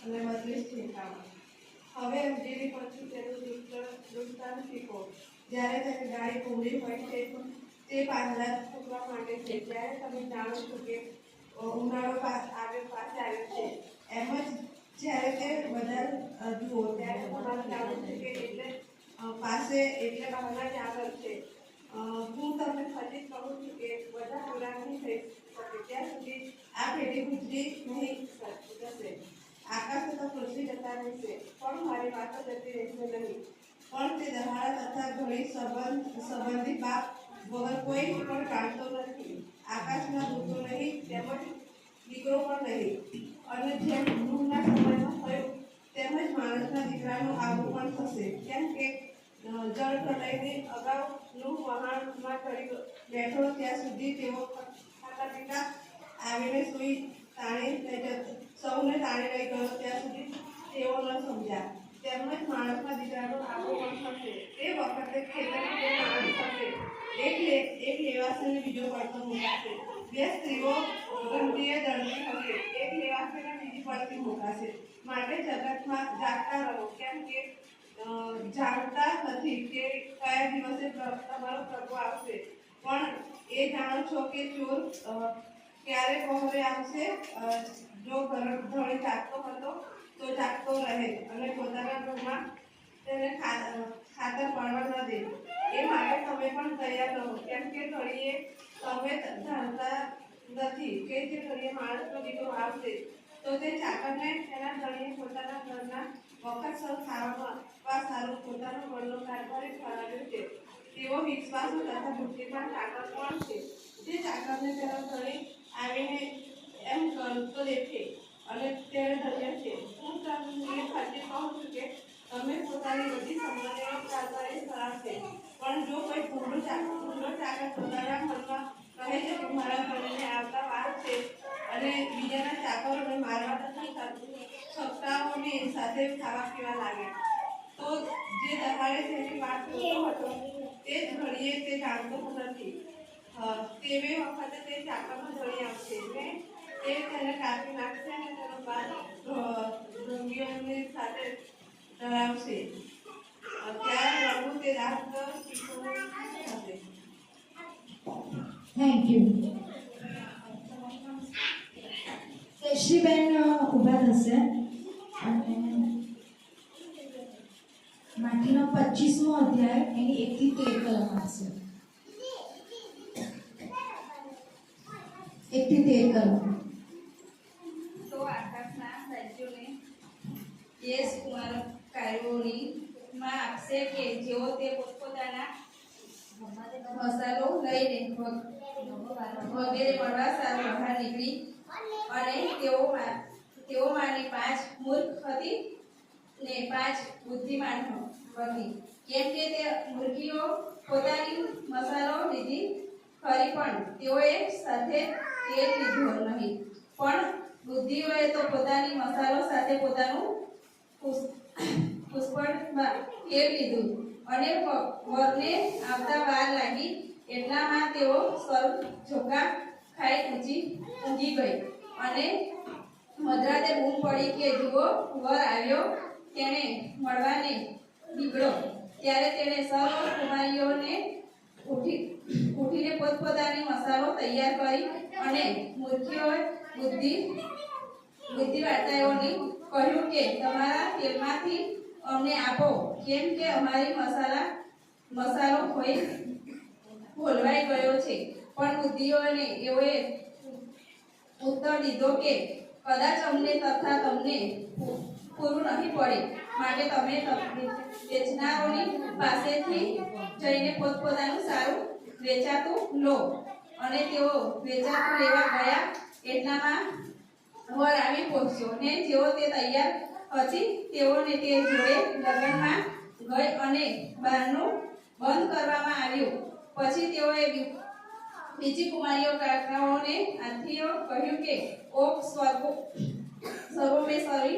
અને 32-51. હવે જેવી પછી તેનું દૃષ્ટાંત શીખો. જ્યારે તેની ગાડી પૂરી હોય છે તે પાંદડા સૂકવા માટે છે. જ્યારે તમે જાણો છો કે ઉનાળો પાસે આવ્યો છે, એમ જ જ્યારે તે બધા જુઓ ત્યારે તમારે જાણવું છે કે એટલે બહારના જ આગળ છે. હું તમને ખરીદ કહું છું કે બધા પેઢી ગુજરી નહીં જશે. આકાશ તથા પૃથ્વી જતા રહેશે, પણ મારી વાતો જતી રહેશે નહીં. પણ તે દહાડા તથા ઘડી સંબંધી બાપ વગર કોઈ પણ જાણતો નથી. આકાશના દૂતો નહીં, તેમજ દીકરો પણ નહીં. અને જેમ નૂહના સમયમાં થયું, તેમજ માણસના દીકરાનું આવું પણ થશે. કેમ કે જળ પ્રલયની અગાઉ નૂહ વહાણમાં ચડી બેઠો ત્યાં સુધી તેઓ ખાતા પીતા આવીને સૌને તાણી લઈ ગયો ત્યાં સુધી તેઓ ન સમજ્યા. તેમજ માણસના દીકરાનું આવું પણ થશે. તે વખતે ખેતરમાં બે માણસ હશે, એક લેવાશે અને બીજો પડતો મૂકાશે. બે સ્ત્રીઓ ગંભીર દળતી હશે, એક લેવાશે અને બીજી પડતી મૂકાશે. માટે જગતમાં જાગતા રહો, કેમ કે જાણતા નથી કે કયા દિવસે તમારો પ્રભુ આવશે. પણ એ જાણો છો કે ચોર ક્યારે પહોરે આવશે. જો ધણી જાગતો હતો તો જાગતો રહે અને પોતાના ઘરમાં તેને ખાતર પાડવા ન દે. એ માટે તમે પણ તૈયાર રહો, કેમ કે ઘડીએ તમે જાણતા નથી કે જે ઘડીએ માણસનો દીકરો આવશે તો તે ચાકરને તેના ધણીએ પોતાના ઘરના વખતસર ખાવામાં આપવા સારું પોતાનો વડલો કારભારી ઠરાવ્યો છે. તેઓ વિશ્વાસુ તથા બુદ્ધિમાન ચાકર પણ છે. જે ચાકરને તેના ધણી આવીને એમ કરતો દેખે અને તેને ધન્ય છે. હું તમને ખાતરી કહું છું કે તમે પોતાની બધી સંબંધીઓ કારભારી ઠરાવશે. પણ જો કોઈ ભૂંડો ચાકર પોતાના મનમાં કહે છે કે મારા ધણીને આવતા વાર છે અને બીજાના ચાકરોને મારવા તથા સત્તાઓની સાથે ખાવા પીવા લાગે, તો જે દહાડે તેની વાત કરતો હતો તે જ ઘડીએ તે જાણતો નથી. તેવી વખતે તે ચાકરનો ધણી આવશે ને તે તેને કાપી નાખશે અને તેનો બાદ ભંગીઓની સાથે ડરાવશે. ત્યારે પ્રભુ તે રાત થશે. Thank you. શ્રીબેન ઊભા થશે અને માટીનો 25મો અધ્યાય એની 1 થી 13 કલમ આપશે. 1 થી 13 કલમ. તો આકાશના રાજ્યોને દેશ કુમાર કાર્યોની માં આપશે કે જેઓ તે પોતપોતાના મસાલો લઈને વગેરે મળવા સારું બહાર નીકળી અને તેઓમાંની 5 મૂર્ખ હતી ને 5 બુદ્ધિમાન હતી. કેમ કે તે મૂર્ખીઓ પોતાની મસાલો લીધી ખરી, પણ તેઓએ સાથે તેલ લીધું નહીં. પણ બુદ્ધિઓએ તો પોતાની મસાલો સાથે પોતાનું પુષ્પળમાં તેલ લીધું અને વરને આવતા વાર લાગી એટલામાં તેઓ સર્વ ઝોકા ખાઈ ઊંઘી ગઈ. અને મધરાતે બૂમ પડી કે જુઓ વર આવ્યો, તેણે મળવાને નીકળ્યો. ત્યારે તેણે સર્વ કુમારીઓને ઉઠીને પોતપોતાની મસાલો તૈયાર કરી અને મૂર્ખીઓએ બુદ્ધિવાર્તાઓને કહ્યું કે તમારા તેલમાંથી અમને આપો, કેમ કે અમારી મસાલો ખોલવાઈ ગયો છે. પણ બુદ્ધિઓને એઓએ ઉત્તર દીધો કે કદાચ અમને તથા તમને પૂરું નહીં પડે, માટે તમે વેચનારોની પાસેથી જઈને પોતપોતાનું સારું વેચાતું લો. અને તેઓ વેચાતું લેવા ગયા એટલામાં વર આવી પહોંચ્યો ને જેઓ તે તૈયાર હતી તેઓને તે જોડે લગ્નમાં ગઈ અને બહારનું બંધ કરવામાં આવ્યું. પછી તેઓએ બીજી કુમારીઓ કાકાઓને આથીઓ કહ્યું કે ઓ સર્વોમેશ્વરી